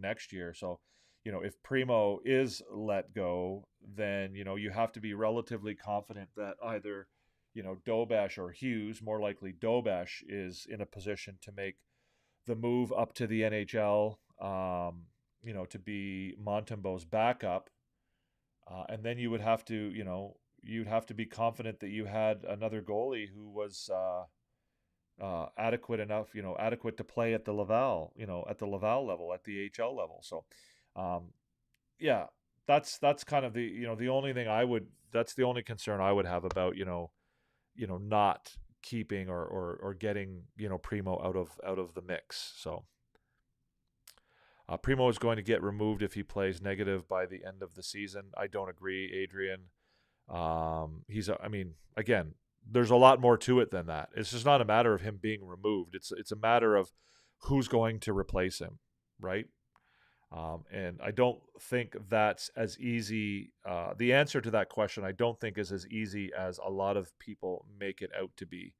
next year. So, if Primo is let go, then, you have to be relatively confident that either, Dobesh or Hughes, more likely Dobesh, is in a position to make the move up to the NHL, to be Montembeault's backup. And then you would have to, you'd have to be confident that you had another goalie who was adequate to play at the Laval, level, at the HL level. So, yeah, that's kind of the only thing that's the only concern I would have about, not keeping or getting, Primo out of the mix. So, Primo is going to get removed if he plays negative by the end of the season. I don't agree, Adrian. Again, there's a lot more to it than that. It's just not a matter of him being removed. It's a matter of who's going to replace him, right? And I don't think that's as easy. The answer to that question, I don't think, is as easy as a lot of people make it out to be.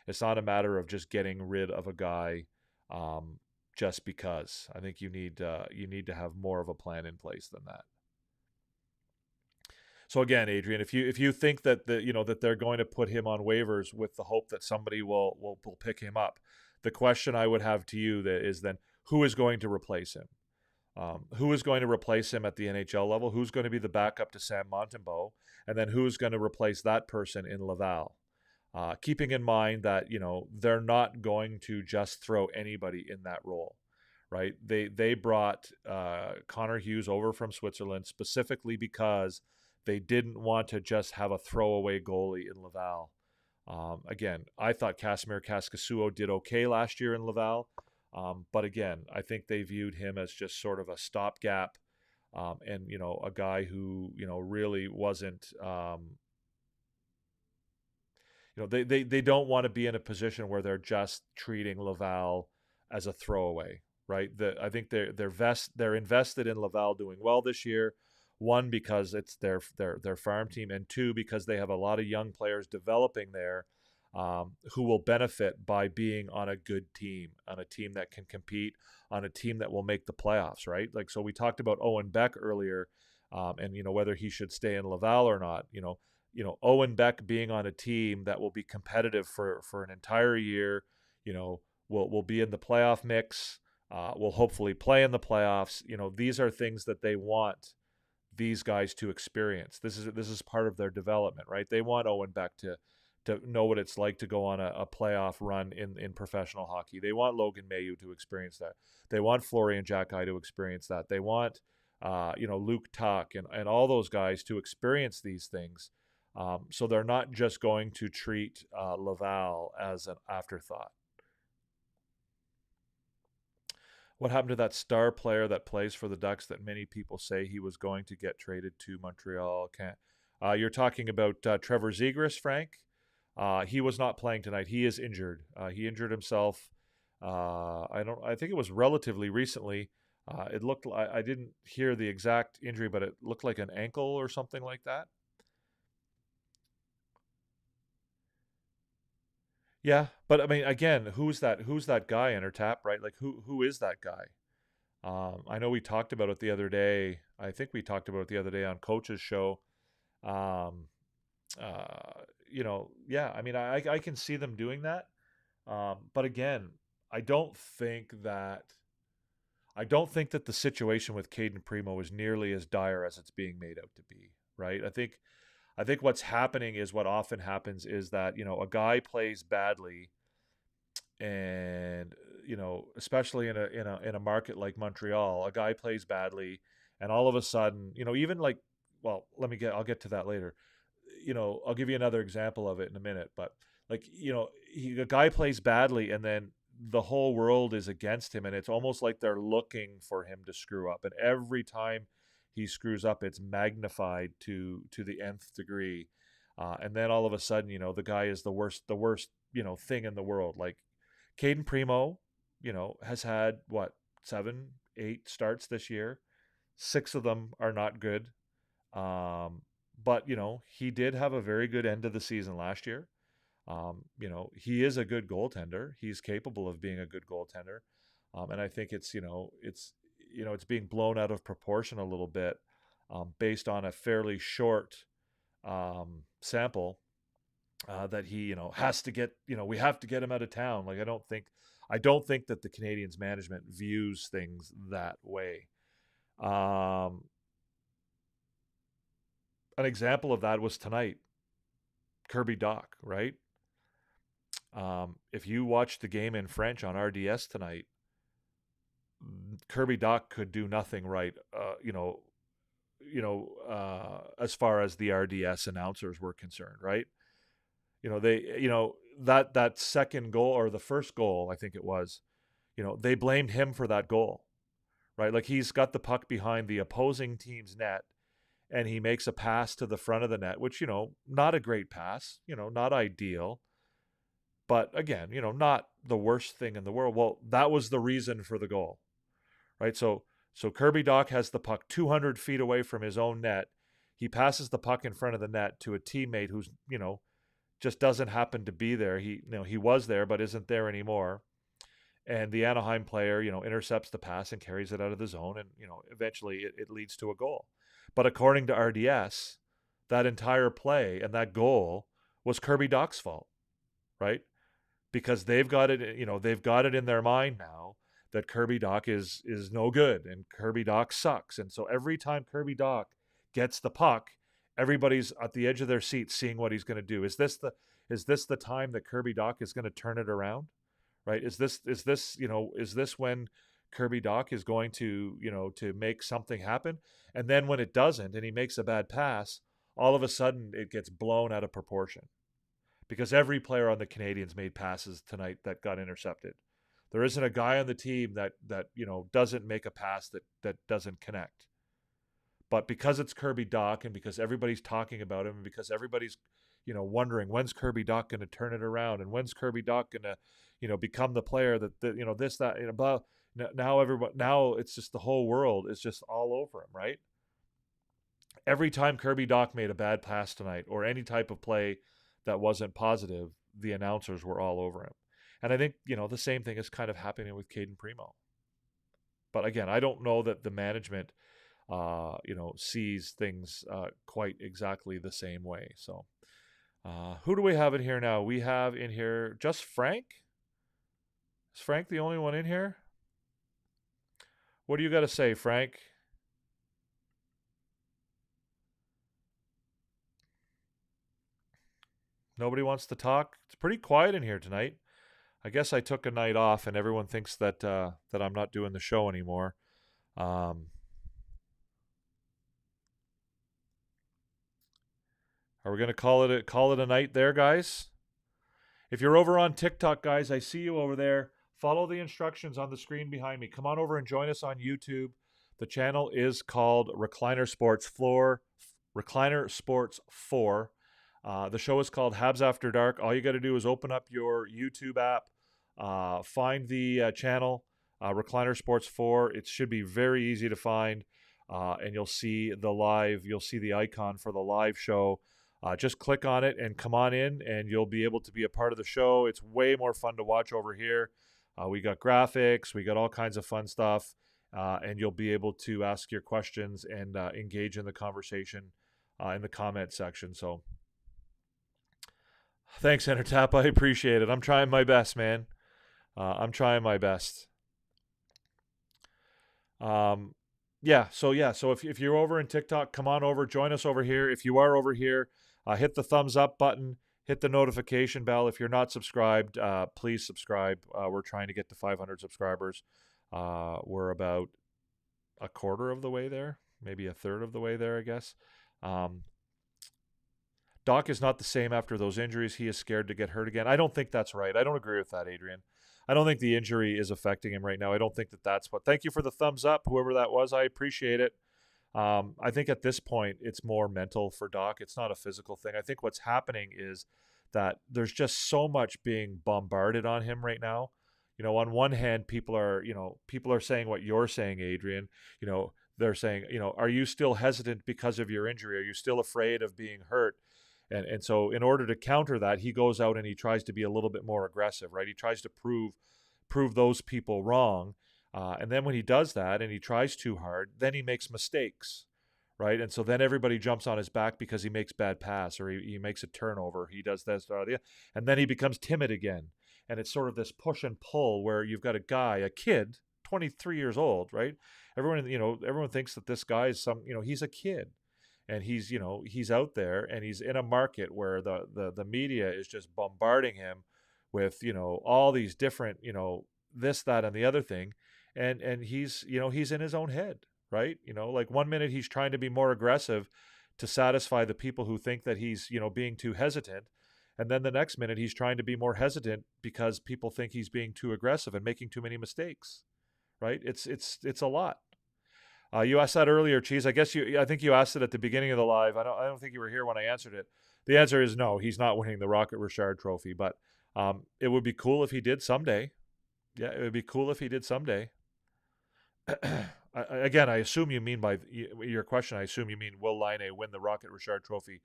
It's not a matter of just getting rid of a guy um, just because. I think you need to have more of a plan in place than that. So again, Adrian, if you think that that they're going to put him on waivers with the hope that somebody will pick him up, the question I would have to you that is then who is going to replace him? Who is going to replace him at the NHL level? Who's going to be the backup to Sam Montembeault? And then who's going to replace that person in Laval? Keeping in mind that they're not going to just throw anybody in that role, right? They brought Connor Hughes over from Switzerland specifically because they didn't want to just have a throwaway goalie in Laval. Again, I thought Casimir Kaskasuo did okay last year in Laval, but again, I think they viewed him as just sort of a stopgap, and a guy who really wasn't. They don't want to be in a position where they're just treating Laval as a throwaway, right? I think they're invested in Laval doing well this year. One, because it's their farm team, and two, because they have a lot of young players developing there, who will benefit by being on a good team, on a team that can compete, on a team that will make the playoffs, right? Like, so we talked about Owen Beck earlier, and whether he should stay in Laval or not. Owen Beck being on a team that will be competitive for an entire year, will be in the playoff mix, will hopefully play in the playoffs. These are things that they want these guys to experience. This is part of their development, right? They want Owen Beck to know what it's like to go on a playoff run in professional hockey. They want Logan Mailloux to experience that. They want Florian Jacki to experience that. They want Luke Tuck and all those guys to experience these things. So they're not just going to treat Laval as an afterthought. What happened to that star player that plays for the Ducks that many people say he was going to get traded to Montreal? You're talking about Trevor Zegras, Frank. He was not playing tonight. He is injured. He injured himself. I think it was relatively recently. It looked. I didn't hear the exact injury, but it looked like an ankle or something like that. Yeah, but I mean, again, who's that? Who's that guy in her tap? Right? Like, who is that guy? I know we talked about it the other day. I think we talked about it the other day on Coach's show. Um, yeah. I mean, I can see them doing that. But again, I don't think that I don't think that the situation with Caden Primo is nearly as dire as it's being made out to be. Right? I think what's happening is what often happens is that a guy plays badly, and especially in a market like Montreal, a guy plays badly, and all of a sudden, even like, well, I'll get to that later. I'll give you another example of it in a minute, but like, a guy plays badly, and then the whole world is against him, and it's almost like they're looking for him to screw up, and every time he screws up, it's magnified to the nth degree, and then all of a sudden, the guy is the worst thing in the world. Like, Caden Primo, has had what, 7, 8 starts this year. 6 of them are not good. But he did have a very good end of the season last year. He is a good goaltender. He's capable of being a good goaltender. And I think it's being blown out of proportion a little bit, based on a fairly short sample, that he has to get, we have to get him out of town. Like, I don't think that the Canadiens management views things that way. Um, an example of that was tonight, Kirby Doc, right? If you watch the game in French on RDS tonight, Kirby Doc could do nothing right. As far as the RDS announcers were concerned, right? That second goal, or the first goal, I think it was, they blamed him for that goal, right? Like, he's got the puck behind the opposing team's net, and he makes a pass to the front of the net, which, not a great pass, not ideal, but again, not the worst thing in the world. Well, that was the reason for the goal, right? So So Kirby Dach has the puck 200 feet away from his own net. He passes the puck in front of the net to a teammate who's, just doesn't happen to be there. He was there but isn't there anymore. And the Anaheim player, intercepts the pass and carries it out of the zone, and eventually it leads to a goal. But according to RDS, that entire play and that goal was Kirby Dach's fault, right? Because they've got it in their mind now that Kirby Dach is no good and Kirby Dach sucks. And so every time Kirby Dach gets the puck, everybody's at the edge of their seat seeing what he's going to do. Is this the time that Kirby Dach is going to turn it around? Right? Is this when Kirby Dach is going to, to make something happen? And then when it doesn't and he makes a bad pass, all of a sudden it gets blown out of proportion. Because every player on the Canadiens made passes tonight that got intercepted. There isn't a guy on the team that doesn't make a pass that doesn't connect. But because it's Kirby Dach and because everybody's talking about him and because everybody's wondering when's Kirby Dach going to turn it around and when's Kirby Dach going to become the player that this that blah. Now it's just the whole world is just all over him, right? Every time Kirby Dach made a bad pass tonight or any type of play that wasn't positive, the announcers were all over him. And I think, the same thing is kind of happening with Caden Primo. But again, I don't know that the management, sees things quite exactly the same way. So who do we have in here now? We have in here just Frank. Is Frank the only one in here? What do you got to say, Frank? Nobody wants to talk. It's pretty quiet in here tonight. I guess I took a night off, and everyone thinks that that I'm not doing the show anymore. Are we gonna call it a night there, guys? If you're over on TikTok, guys, I see you over there. Follow the instructions on the screen behind me. Come on over and join us on YouTube. The channel is called Recliner Sports 4. The show is called Habs After Dark. All you got to do is open up your YouTube app, find the channel, Recliner Sports 4. It should be very easy to find, and you'll see the icon for the live show. Just click on it and come on in, and you'll be able to be a part of the show. It's way more fun to watch over here. We got graphics, we got all kinds of fun stuff, and you'll be able to ask your questions and engage in the conversation in the comment section. So thanks, Entertap. I appreciate it. I'm trying my best, man. I'm trying my best. So if you're over in TikTok, come on over, join us over here. If you are over here, hit the thumbs up button, hit the notification bell. If you're not subscribed, please subscribe. We're trying to get to 500 subscribers. We're about a quarter of the way there, maybe a third of the way there, I guess. Doc is not the same after those injuries. He is scared to get hurt again. I don't think that's right. I don't agree with that, Adrian. I don't think the injury is affecting him right now. I don't think that's what. Thank you for the thumbs up, whoever that was. I appreciate it. I think at this point, it's more mental for Doc. It's not a physical thing. I think what's happening is that there's just so much being bombarded on him right now. On one hand, people are saying what you're saying, Adrian. They're saying, are you still hesitant because of your injury? Are you still afraid of being hurt? And so in order to counter that, he goes out and he tries to be a little bit more aggressive, right? He tries to prove those people wrong. And then when he does that and he tries too hard, then he makes mistakes, right? And so then everybody jumps on his back because he makes bad pass or he makes a turnover. He does this, and then he becomes timid again. And it's sort of this push and pull where you've got a kid, 23 years old, right? Everyone thinks that this guy is he's a kid. And he's out there and he's in a market where the media is just bombarding him with, all these different, this, that, and the other thing. And he's in his own head, right? Like one minute he's trying to be more aggressive to satisfy the people who think that he's, being too hesitant. And then the next minute he's trying to be more hesitant because people think he's being too aggressive and making too many mistakes, right? It's a lot. You asked that earlier, Cheese. I think you asked it at the beginning of the live. I don't think you were here when I answered it. The answer is no. He's not winning the Rocket Richard Trophy, but it would be cool if he did someday. Yeah, it would be cool if he did someday. again, I assume you mean by your question, I assume you mean will Laine win the Rocket Richard Trophy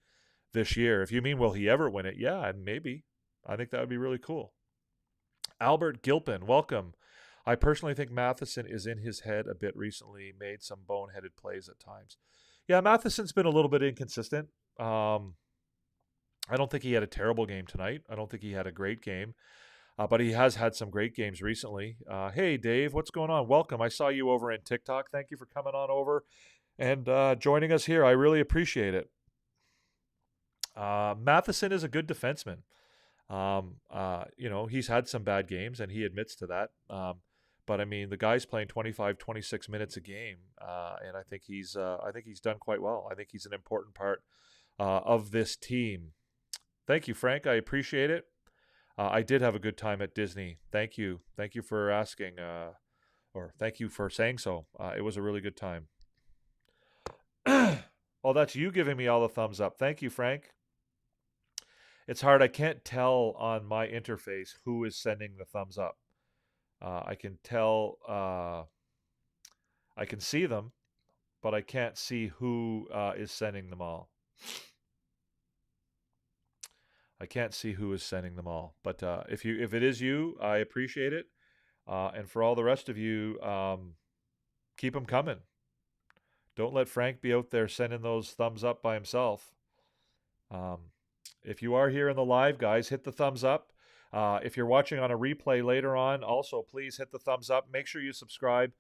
this year? If you mean will he ever win it, yeah, maybe. I think that would be really cool. Albert Gilpin, welcome. I personally think Matheson is in his head a bit recently, made some boneheaded plays at times. Yeah, Matheson's been a little bit inconsistent. I don't think he had a terrible game tonight. I don't think he had a great game, but he has had some great games recently. Hey, Dave, what's going on? Welcome. I saw you over in TikTok. Thank you for coming on over and joining us here. I really appreciate it. Matheson is a good defenseman. He's had some bad games, and he admits to that. But I mean, the guy's playing 25, 26 minutes a game, and I think he's done quite well. I think he's an important part of this team. Thank you, Frank. I appreciate it. I did have a good time at Disney. Thank you for asking, or thank you for saying so. It was a really good time. Oh, that's you giving me all the thumbs up. Thank you, Frank. It's hard. I can't tell on my interface who is sending the thumbs up. I can tell. I can see them, but I can't see who is sending them all. I can't see who is sending them all. But if it is you, I appreciate it. And for all the rest of you, keep them coming. Don't let Frank be out there sending those thumbs up by himself. If you are here in the live, guys, hit the thumbs up. If you're watching on a replay later on, also please hit the thumbs up. Make sure you subscribe.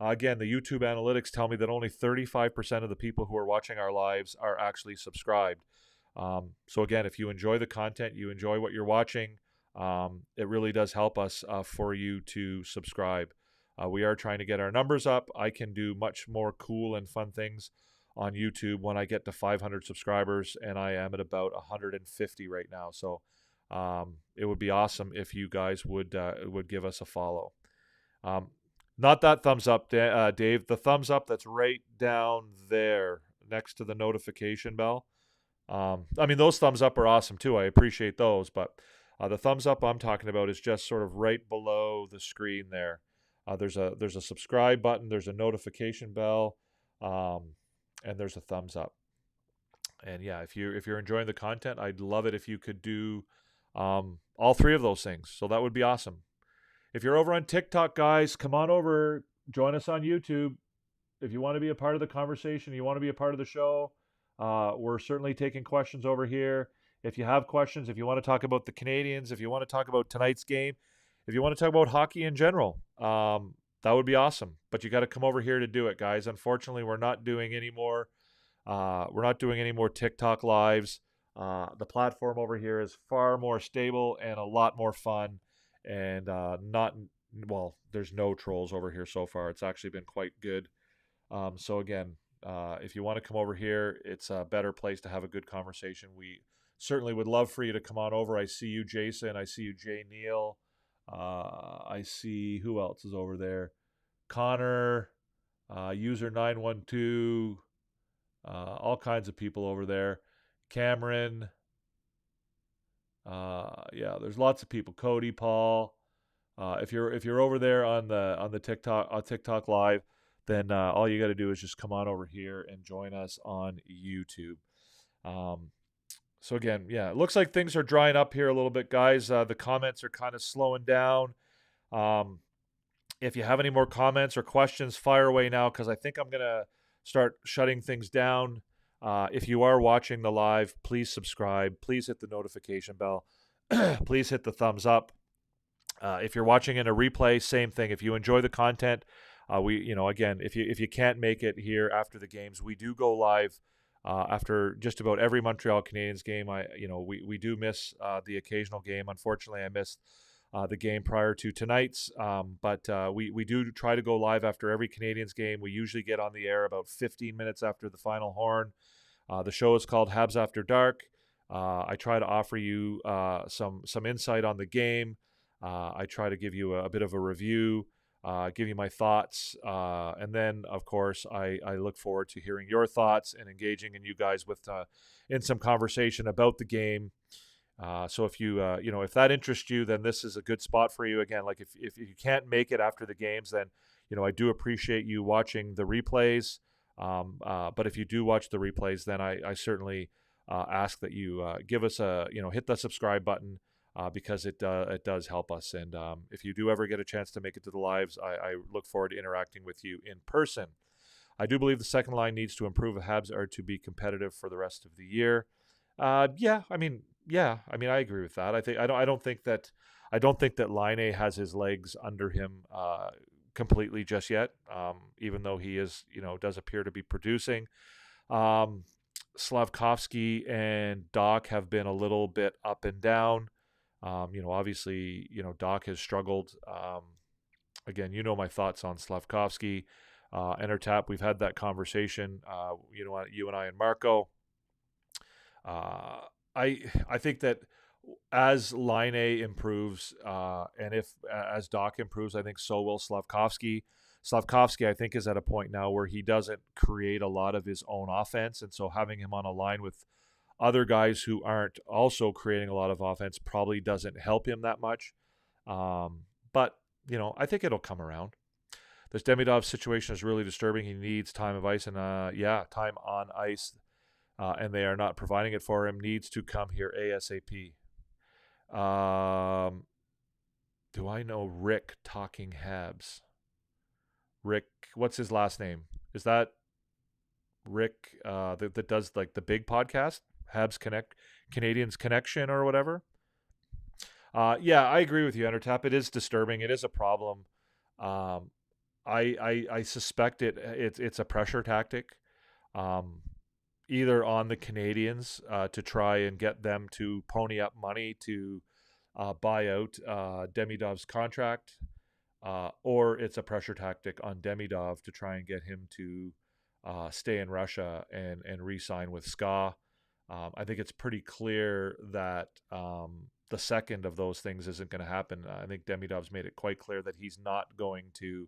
Again, the YouTube analytics tell me that only 35% of the people who are watching our lives are actually subscribed. So again, if you enjoy the content, you enjoy what you're watching, it really does help us for you to subscribe. We are trying to get our numbers up. I can do much more cool and fun things on YouTube when I get to 500 subscribers, and I am at about 150 right now. So it would be awesome if you guys would give us a follow. Not that thumbs up, Dave. The thumbs up that's right down there next to the notification bell. I mean, those thumbs up are awesome too. I appreciate those, but the thumbs up I'm talking about is just sort of right below the screen there. There's a subscribe button, there's a notification bell, and there's a thumbs up. And yeah, if you're enjoying the content, I'd love it if you could do all three of those things. So that would be awesome. If you're over on TikTok, guys, come on over, join us on YouTube. If you want to be a part of the conversation, you want to be a part of the show, we're certainly taking questions over here. If you have questions, if you want to talk about the Canadiens, if you want to talk about tonight's game, if you want to talk about hockey in general, that would be awesome. But you got to come over here to do it, guys. Unfortunately, we're not doing any more. We're not doing any more TikTok lives. The platform over here is far more stable and a lot more fun. And there's no trolls over here so far. It's actually been quite good. So again, if you want to come over here, it's a better place to have a good conversation. We certainly would love for you to come on over. I see you, Jason. I see you, Jay Neal. I see who else is over there. Connor, user 912, all kinds of people over there. Cameron. Yeah, there's lots of people. Cody, Paul. If you're over there on the TikTok live, then all you got to do is just come on over here and join us on YouTube. So again, yeah, it looks like things are drying up here a little bit, guys. The comments are kind of slowing down. If you have any more comments or questions, fire away now, because I think I'm going to start shutting things down. If you are watching the live, please subscribe. Please hit the notification bell. Please hit the thumbs up. If you're watching in a replay, same thing. If you enjoy the content, again, if you can't make it here after the games, we do go live after just about every Montreal Canadiens game. We do miss the occasional game. Unfortunately, I missed the game prior to tonight's, but we do try to go live after every Canadiens game. We usually get on the air about 15 minutes after the final horn. The show is called Habs After Dark. I try to offer you some insight on the game. I try to give you a bit of a review, give you my thoughts, and then, of course, I look forward to hearing your thoughts and engaging in you guys in some conversation about the game. So if you if that interests you, then this is a good spot for you. Again, like if you can't make it after the games, then I do appreciate you watching the replays. But if you do watch the replays, then I certainly ask that you give us hit the subscribe button, because it does help us. And if you do ever get a chance to make it to the lives, I look forward to interacting with you in person. I do believe the second line needs to improve if Habs are to be competitive for the rest of the year. I agree with that. I don't think that Laine has his legs under him completely just yet. Even though he does appear to be producing. Slavkovsky and Doc have been a little bit up and down. Obviously, Doc has struggled. Again, my thoughts on Slavkovsky. Tap, we've had that conversation. You and I and Marco. I think that as Laine improves, and if as Doc improves, I think so will Slavkovsky. Slavkovsky, I think, is at a point now where he doesn't create a lot of his own offense, and so having him on a line with other guys who aren't also creating a lot of offense probably doesn't help him that much. But I think it'll come around. This Demidov situation is really disturbing. He needs time of ice, and time on ice, and they are not providing it for him. Needs to come here ASAP. Do I know Rick talking Habs? Rick, what's his last name? Is that Rick that does like the big podcast, Habs Connect, Canadians Connection or whatever? I agree with you, Entertap. It is disturbing. It is a problem. I suspect it's a pressure tactic, either on the Canadians to try and get them to pony up money to buy out Demidov's contract, or it's a pressure tactic on Demidov to try and get him to stay in Russia and re-sign with SKA. I think it's pretty clear that the second of those things isn't going to happen. I think Demidov's made it quite clear that he's not going to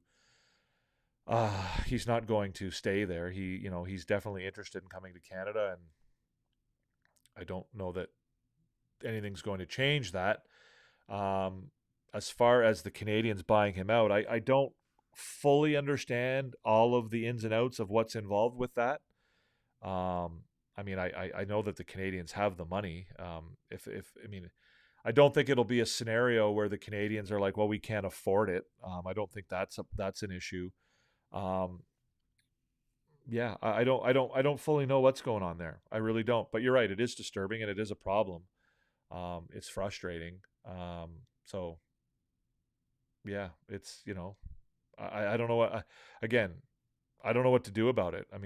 stay there. He's definitely interested in coming to Canada, and I don't know that anything's going to change that. As far as the Canadians buying him out, I don't fully understand all of the ins and outs of what's involved with that. I know that the Canadians have the money. I don't think it'll be a scenario where the Canadians are like, well, we can't afford it. I don't think that's an issue. I don't fully know what's going on there. I really don't. But you're right. It is disturbing and it is a problem. It's frustrating. It's, I don't know what, again, I don't know what to do about it. I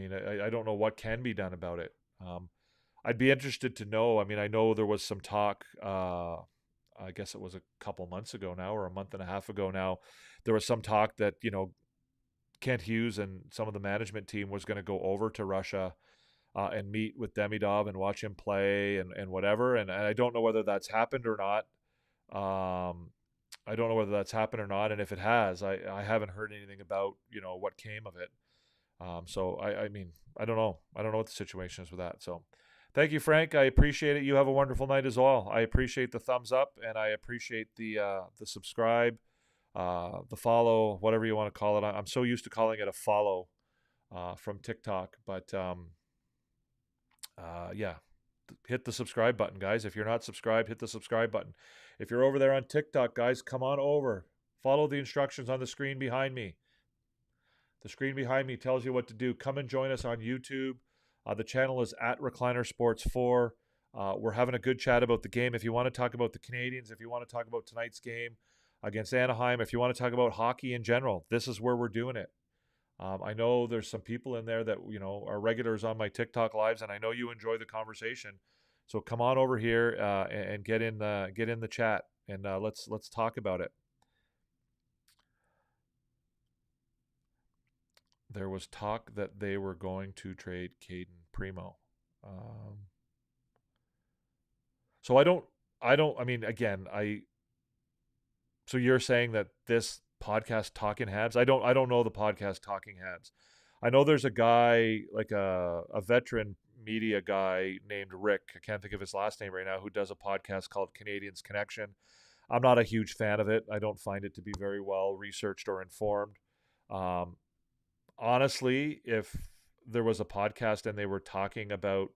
don't know what can be done about it. I'd be interested to know. I know there was some talk, I guess it was a couple months ago now, or a month and a half ago now, there was some talk that, Kent Hughes and some of the management team was going to go over to Russia and meet with Demidov and watch him play and whatever. And I don't know whether that's happened or not. And if it has, I haven't heard anything about, what came of it. I don't know. I don't know what the situation is with that. So thank you, Frank. I appreciate it. You have a wonderful night as well. I appreciate the thumbs up, and I appreciate the subscribe, the follow, whatever you want to call it. I'm so used to calling it a follow from TikTok, but hit the subscribe button, guys. If you're not subscribed, hit the subscribe button. If you're over there on TikTok, guys, come on over. Follow the instructions on the screen behind me. The screen behind me tells you what to do. Come and join us on YouTube. The channel is at Recliner Sports 4. We're having a good chat about the game. If you want to talk about the Canadians, if you want to talk about tonight's game against Anaheim, if you want to talk about hockey in general, this is where we're doing it. I know there's some people in there that, are regulars on my TikTok lives, and I know you enjoy the conversation. So come on over here and get in the chat, and let's talk about it. There was talk that they were going to trade Caden Primo. So so you're saying that this podcast Talking Habs, I don't know the podcast Talking Habs. I know there's a guy, like a veteran media guy named Rick. I can't think of his last name right now, who does a podcast called Canadians Connection. I'm not a huge fan of it. I don't find it to be very well researched or informed. Um, Honestly, if there was a podcast and they were talking about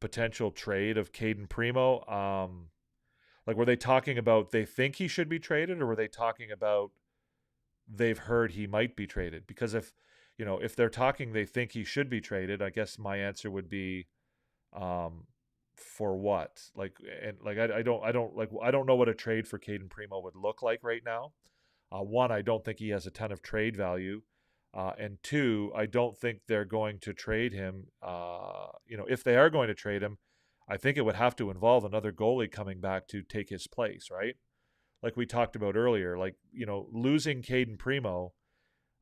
potential trade of Caden Primo, like were they talking about they think he should be traded, or were they talking about they've heard he might be traded? Because if they're talking they think he should be traded, I guess my answer would be, um, for what? Like, and like I don't know what a trade for Caden Primo would look like right now. One, I don't think he has a ton of trade value. And two, I don't think they're going to trade him. If they are going to trade him, I think it would have to involve another goalie coming back to take his place, right? Like we talked about earlier, like, losing Caden Primo,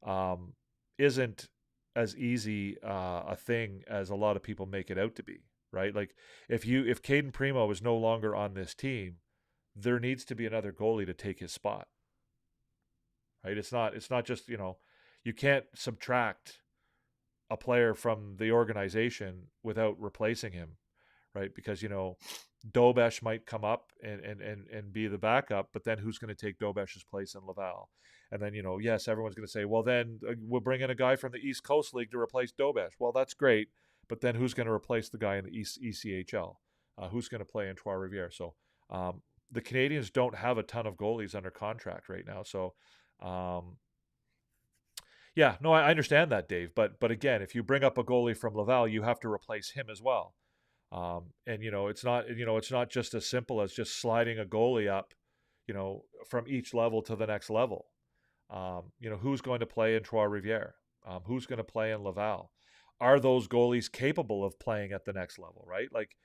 um, isn't as easy a thing as a lot of people make it out to be, right? Like if Caden Primo is no longer on this team, there needs to be another goalie to take his spot, right? It's not just, you can't subtract a player from the organization without replacing him, right? Because Dobesh might come up and be the backup, but then who's going to take Dobesh's place in Laval? And then, yes, everyone's going to say, well, then we'll bring in a guy from the East Coast League to replace Dobesh. Well, that's great, but then who's going to replace the guy in the East ECHL? Who's going to play in Trois-Rivières? So the Canadians don't have a ton of goalies under contract right now. So, yeah, no, I understand that, Dave. But again, if you bring up a goalie from Laval, you have to replace him as well. And it's not just as simple as just sliding a goalie up, from each level to the next level. Who's going to play in Trois-Rivières? Who's going to play in Laval? Are those goalies capable of playing at the next level, right? Like,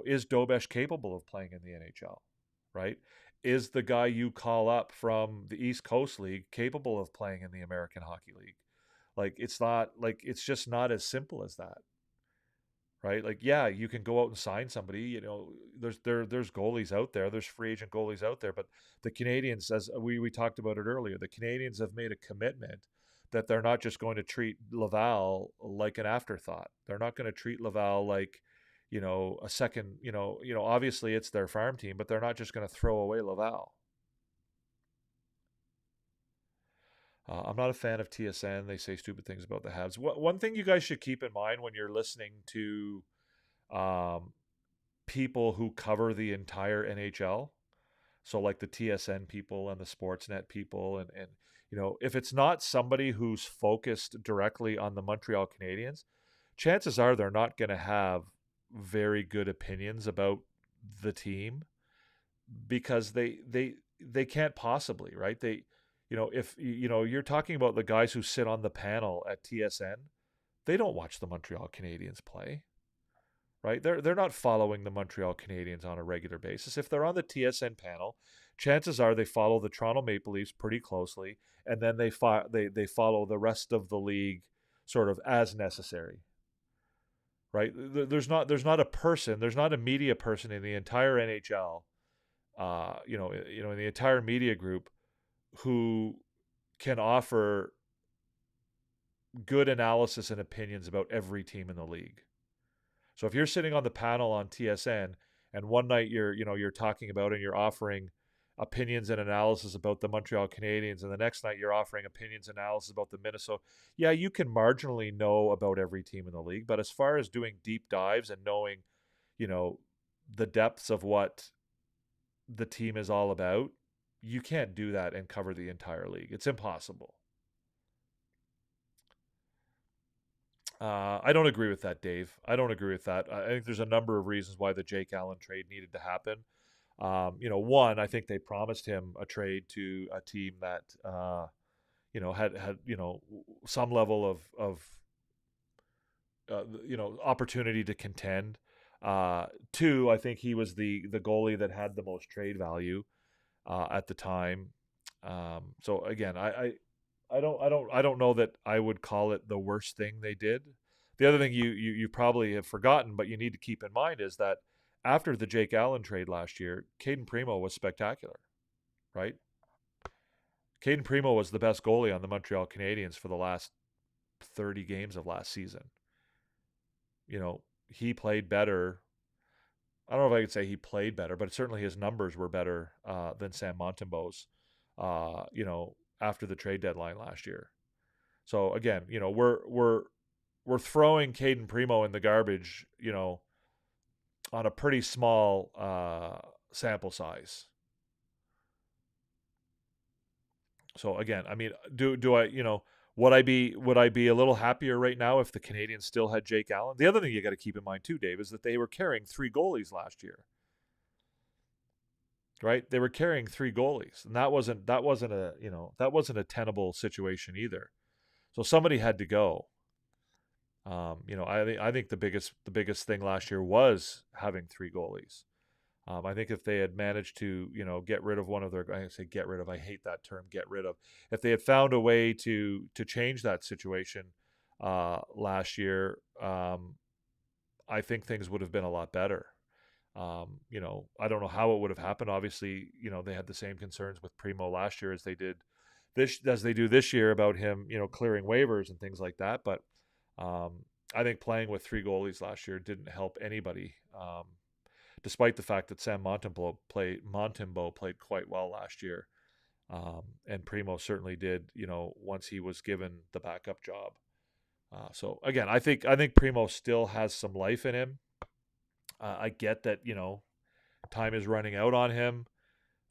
is Dobesh capable of playing in the NHL, right? Is the guy you call up from the East Coast League capable of playing in the American Hockey League? Like, it's just not as simple as that, right? Like, yeah, you can go out and sign somebody. There's goalies out there. There's free agent goalies out there. But the Canadians, as we talked about it earlier, the Canadians have made a commitment that they're not just going to treat Laval like an afterthought. They're not going to treat Laval like, a second. Obviously it's their farm team, but they're not just going to throw away Laval. I'm not a fan of TSN. They say stupid things about the Habs. One thing you guys should keep in mind when you're listening to, um, people who cover the entire NHL, so like the TSN people and the Sportsnet people, and if it's not somebody who's focused directly on the Montreal Canadiens, chances are they're not going to have very good opinions about the team, because they can't possibly, right? If you're talking about the guys who sit on the panel at TSN, they don't watch the Montreal Canadiens play, right? They're not following the Montreal Canadiens on a regular basis. If they're on the TSN panel, chances are they follow the Toronto Maple Leafs pretty closely, and then they follow the rest of the league sort of as necessary, right? There's not a media person in the entire NHL, in the entire media group, who can offer good analysis and opinions about every team in the league. So if you're sitting on the panel on TSN, and one night you're talking about and you're offering opinions and analysis about the Montreal Canadiens, and the next night you're offering opinions and analysis about the Minnesota, yeah, you can marginally know about every team in the league, but as far as doing deep dives and knowing, you know, the depths of what the team is all about, you can't do that and cover the entire league. It's impossible. I don't agree with that, Dave. I don't agree with that. I think there's a number of reasons why the Jake Allen trade needed to happen. One, I think they promised him a trade to a team that had some level of opportunity to contend. Two, I think he was the goalie that had the most trade value at the time. So again, I don't know that I would call it the worst thing they did. The other thing you probably have forgotten, but you need to keep in mind, is that after the Jake Allen trade last year, Caden Primo was spectacular, right? Caden Primo was the best goalie on the Montreal Canadiens for the last 30 games of last season. he played better. I don't know if I could say he played better, but certainly his numbers were better than Sam Montembeau's, after the trade deadline last year. So again, we're throwing Caden Primo in the garbage, on a pretty small sample size. So again, I mean, do I, would I be a little happier right now if the Canadiens still had Jake Allen? The other thing you got to keep in mind too, Dave, is that they were carrying 3 goalies last year. Right? They were carrying 3 goalies, and that wasn't a tenable situation either. So somebody had to go. I think the biggest thing last year was having 3 goalies. I think if they had managed to, get rid of one of their, I say get rid of, I hate that term, get rid of. If they had found a way to change that situation last year, I think things would have been a lot better. I don't know how it would have happened. Obviously, they had the same concerns with Primo last year as they do this year about him, clearing waivers and things like that. But I think playing with 3 goalies last year didn't help anybody. Despite the fact that Sam Montembeau played quite well last year, and Primo certainly did. Once he was given the backup job. So again, I think Primo still has some life in him. I get that time is running out on him,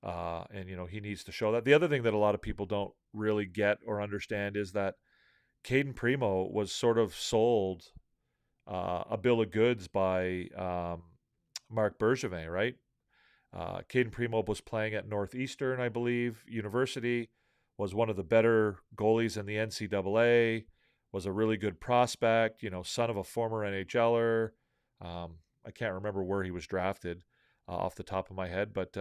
and he needs to show that. The other thing that a lot of people don't really get or understand is that Caden Primo was sort of sold a bill of goods by Marc Bergevin, right? Caden Primo was playing at Northeastern, I believe, University, was one of the better goalies in the NCAA, was a really good prospect, son of a former NHLer. I can't remember where he was drafted off the top of my head, but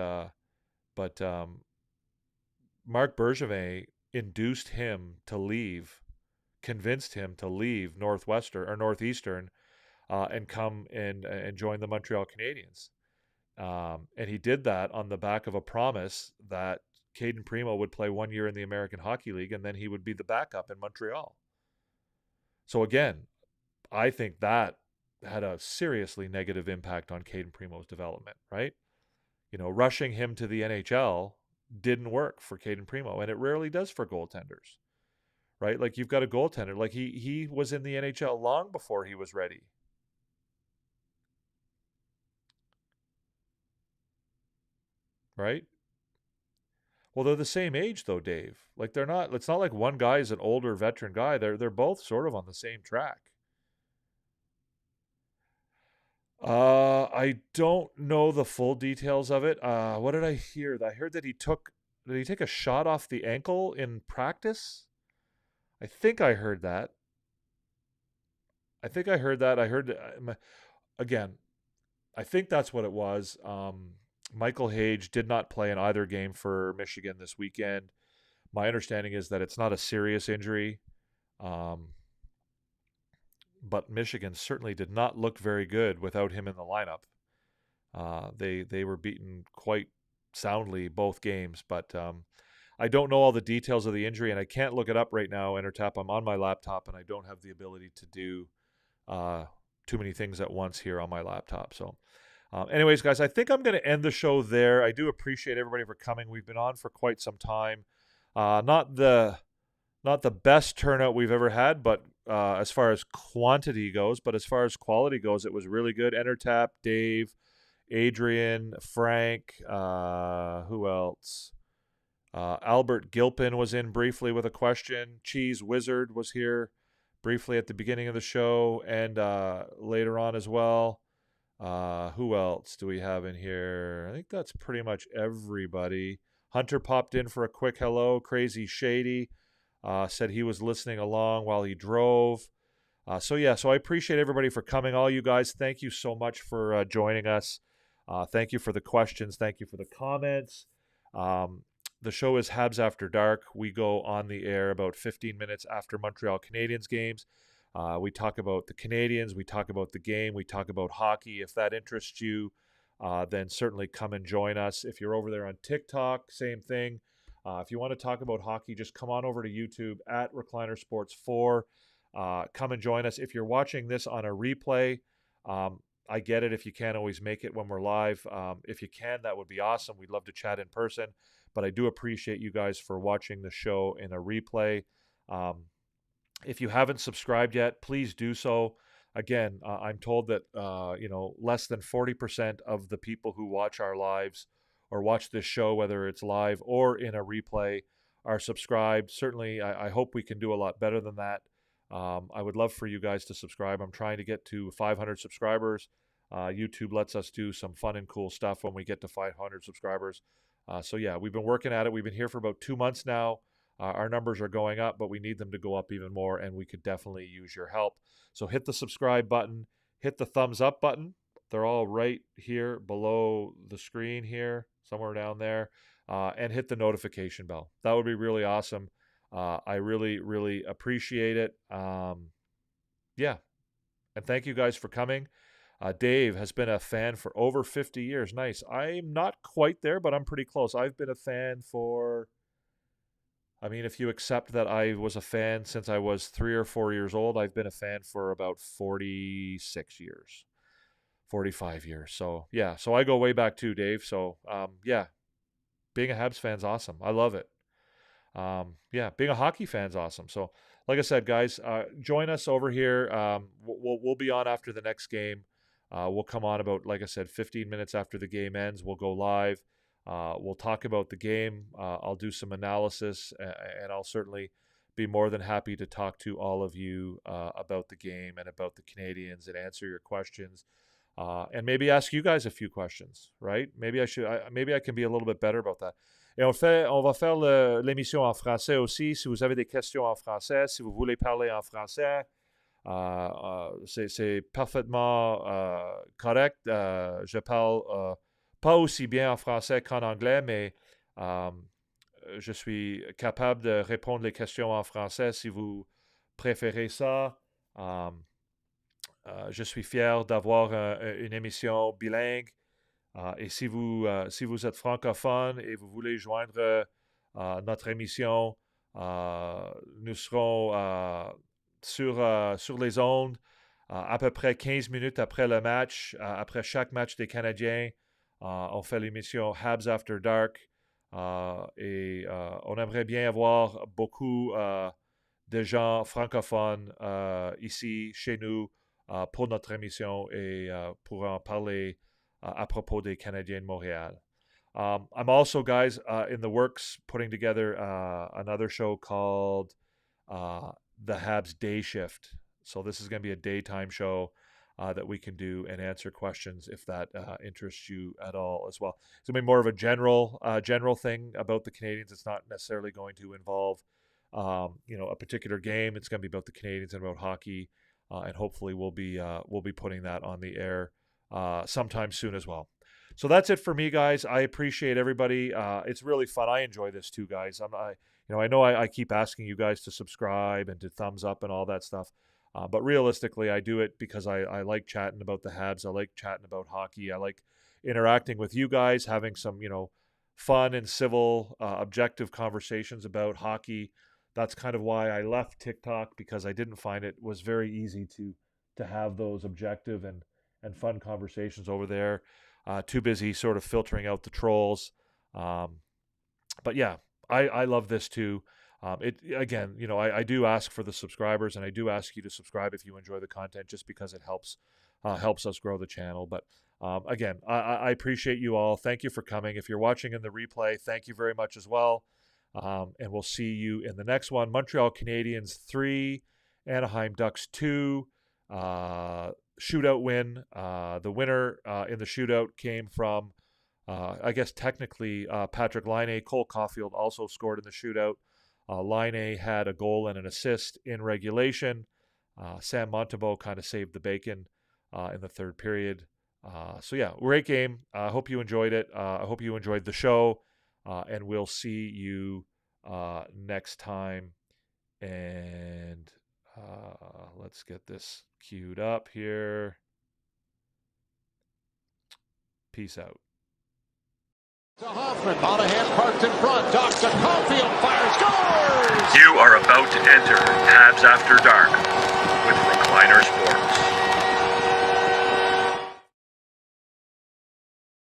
Marc Bergevin induced him to leave, convinced him to leave Northeastern, and come and join the Montreal Canadiens. And he did that on the back of a promise that Caden Primo would play 1 year in the American Hockey League, and then he would be the backup in Montreal. So again, I think that had a seriously negative impact on Caden Primo's development, right? Rushing him to the NHL didn't work for Caden Primo, and it rarely does for goaltenders, right? Like you've got a goaltender, like he was in the NHL long before he was ready. Right? Well, they're the same age though, Dave. Like they're not. It's not like one guy is an older veteran guy. They're both sort of on the same track. I don't know the full details of it. What did I hear? I heard that did he take a shot off the ankle in practice? I think I heard that. I heard again. I think that's what it was. Michael Hage did not play in either game for Michigan this weekend. My understanding is that it's not a serious injury, um, but Michigan certainly did not look very good without him in the lineup. They were beaten quite soundly both games, but I don't know all the details of the injury, and I can't look it up right now. Intertap. I'm on my laptop, and I don't have the ability to do too many things at once here on my laptop. So, anyways, guys, I think I'm going to end the show there. I do appreciate everybody for coming. We've been on for quite some time. Not the best turnout we've ever had, but as far as quantity goes, but as far as quality goes, it was really good. Entertap, Dave, Adrian, Frank, who else? Albert Gilpin was in briefly with a question. Cheese Wizard was here briefly at the beginning of the show and later on as well. Who else do we have in here? I think that's pretty much everybody. Hunter popped in for a quick hello. Crazy Shady said he was listening along while he drove. So I appreciate everybody for coming. All you guys, thank you so much for joining us. Thank you for the questions. Thank you for the comments. The show is Habs After Dark. We go on the air about 15 minutes after Montreal Canadiens games. We talk about the Canadiens. We talk about the game. We talk about hockey. If that interests you, then certainly come and join us. If you're over there on TikTok, same thing. If you want to talk about hockey, just come on over to YouTube at Recliner Sports 4. Come and join us. If you're watching this on a replay, I get it if you can't always make it when we're live. If you can, that would be awesome. We'd love to chat in person. But I do appreciate you guys for watching the show in a replay. If you haven't subscribed yet, please do so. Again, I'm told that less than 40% of the people who watch our lives or watch this show, whether it's live or in a replay, are subscribed. Certainly, I hope we can do a lot better than that. I would love for you guys to subscribe. I'm trying to get to 500 subscribers. YouTube lets us do some fun and cool stuff when we get to 500 subscribers. So yeah, we've been working at it. We've been here for about 2 months now. Our numbers are going up, but we need them to go up even more, and we could definitely use your help. So hit the subscribe button, hit the thumbs up button. They're all right here below the screen here, somewhere down there, and hit the notification bell. That would be really awesome. I really, really appreciate it. Yeah, and thank you guys for coming. Dave has been a fan for over 50 years. Nice. I'm not quite there, but I'm pretty close. I've been a fan for... if you accept that I was a fan since I was 3 or 4 years old, I've been a fan for about 46 years, 45 years. So, yeah. So I go way back too, Dave. So, yeah. Being a Habs fan's awesome. I love it. Yeah. Being a hockey fan's awesome. So, like I said, guys, join us over here. We'll be on after the next game. We'll come on about, like I said, 15 minutes after the game ends. We'll go live. We'll talk about the game. I'll do some analysis, and I'll certainly be more than happy to talk to all of you about the game and about the Canadiens and answer your questions, and maybe ask you guys a few questions. Right? Maybe I can be a little bit better about that. Et on va faire l'émission en français aussi. Si vous avez des questions en français, si vous voulez parler en français, c'est parfaitement correct. Je parle pas aussi bien en français qu'en anglais, mais je suis capable de répondre les questions en français si vous préférez ça. Je suis fier d'avoir une émission bilingue. Et si vous êtes francophone et vous voulez joindre notre émission, nous serons sur les ondes à peu près 15 minutes après le match, après chaque match des Canadiens. On fait l'émission Habs After Dark et on aimerait bien avoir beaucoup de gens francophones ici, chez nous, pour notre émission et pour en parler à propos des Canadiens de Montréal. I'm also, guys, in the works putting together another show called The Habs Day Shift. So this is going to be a daytime show that we can do and answer questions if that interests you at all as well. It's going to be more of a general thing about the Canadiens. It's not necessarily going to involve a particular game. It's going to be about the Canadiens and about hockey, and hopefully we'll be putting that on the air sometime soon as well. So that's it for me, guys. I appreciate everybody. It's really fun. I enjoy this too, guys. I know I keep asking you guys to subscribe and to thumbs up and all that stuff. But realistically, I do it because I like chatting about the Habs. I like chatting about hockey. I like interacting with you guys, having some, fun and civil, objective conversations about hockey. That's kind of why I left TikTok, because I didn't find it was very easy to have those objective and fun conversations over there. Too busy sort of filtering out the trolls. But yeah, I love this too. I do ask for the subscribers, and I do ask you to subscribe if you enjoy the content, just because it helps us grow the channel. But again, I appreciate you all. Thank you for coming. If you're watching in the replay, thank you very much as well. And we'll see you in the next one. Montreal Canadiens 3, Anaheim Ducks 2. Shootout win. The winner in the shootout came from, I guess technically, Patrick Laine. Cole Caulfield also scored in the shootout. Laine had a goal and an assist in regulation. Sam Montembeault kind of saved the bacon in the third period. So yeah, great game. I hope you enjoyed it. I hope you enjoyed the show. And we'll see you next time. And let's get this queued up here. Peace out. To Hoffman, Monahan parked in front, Doc to Caulfield, fires, scores! You are about to enter Habs After Dark with Recliner Sports.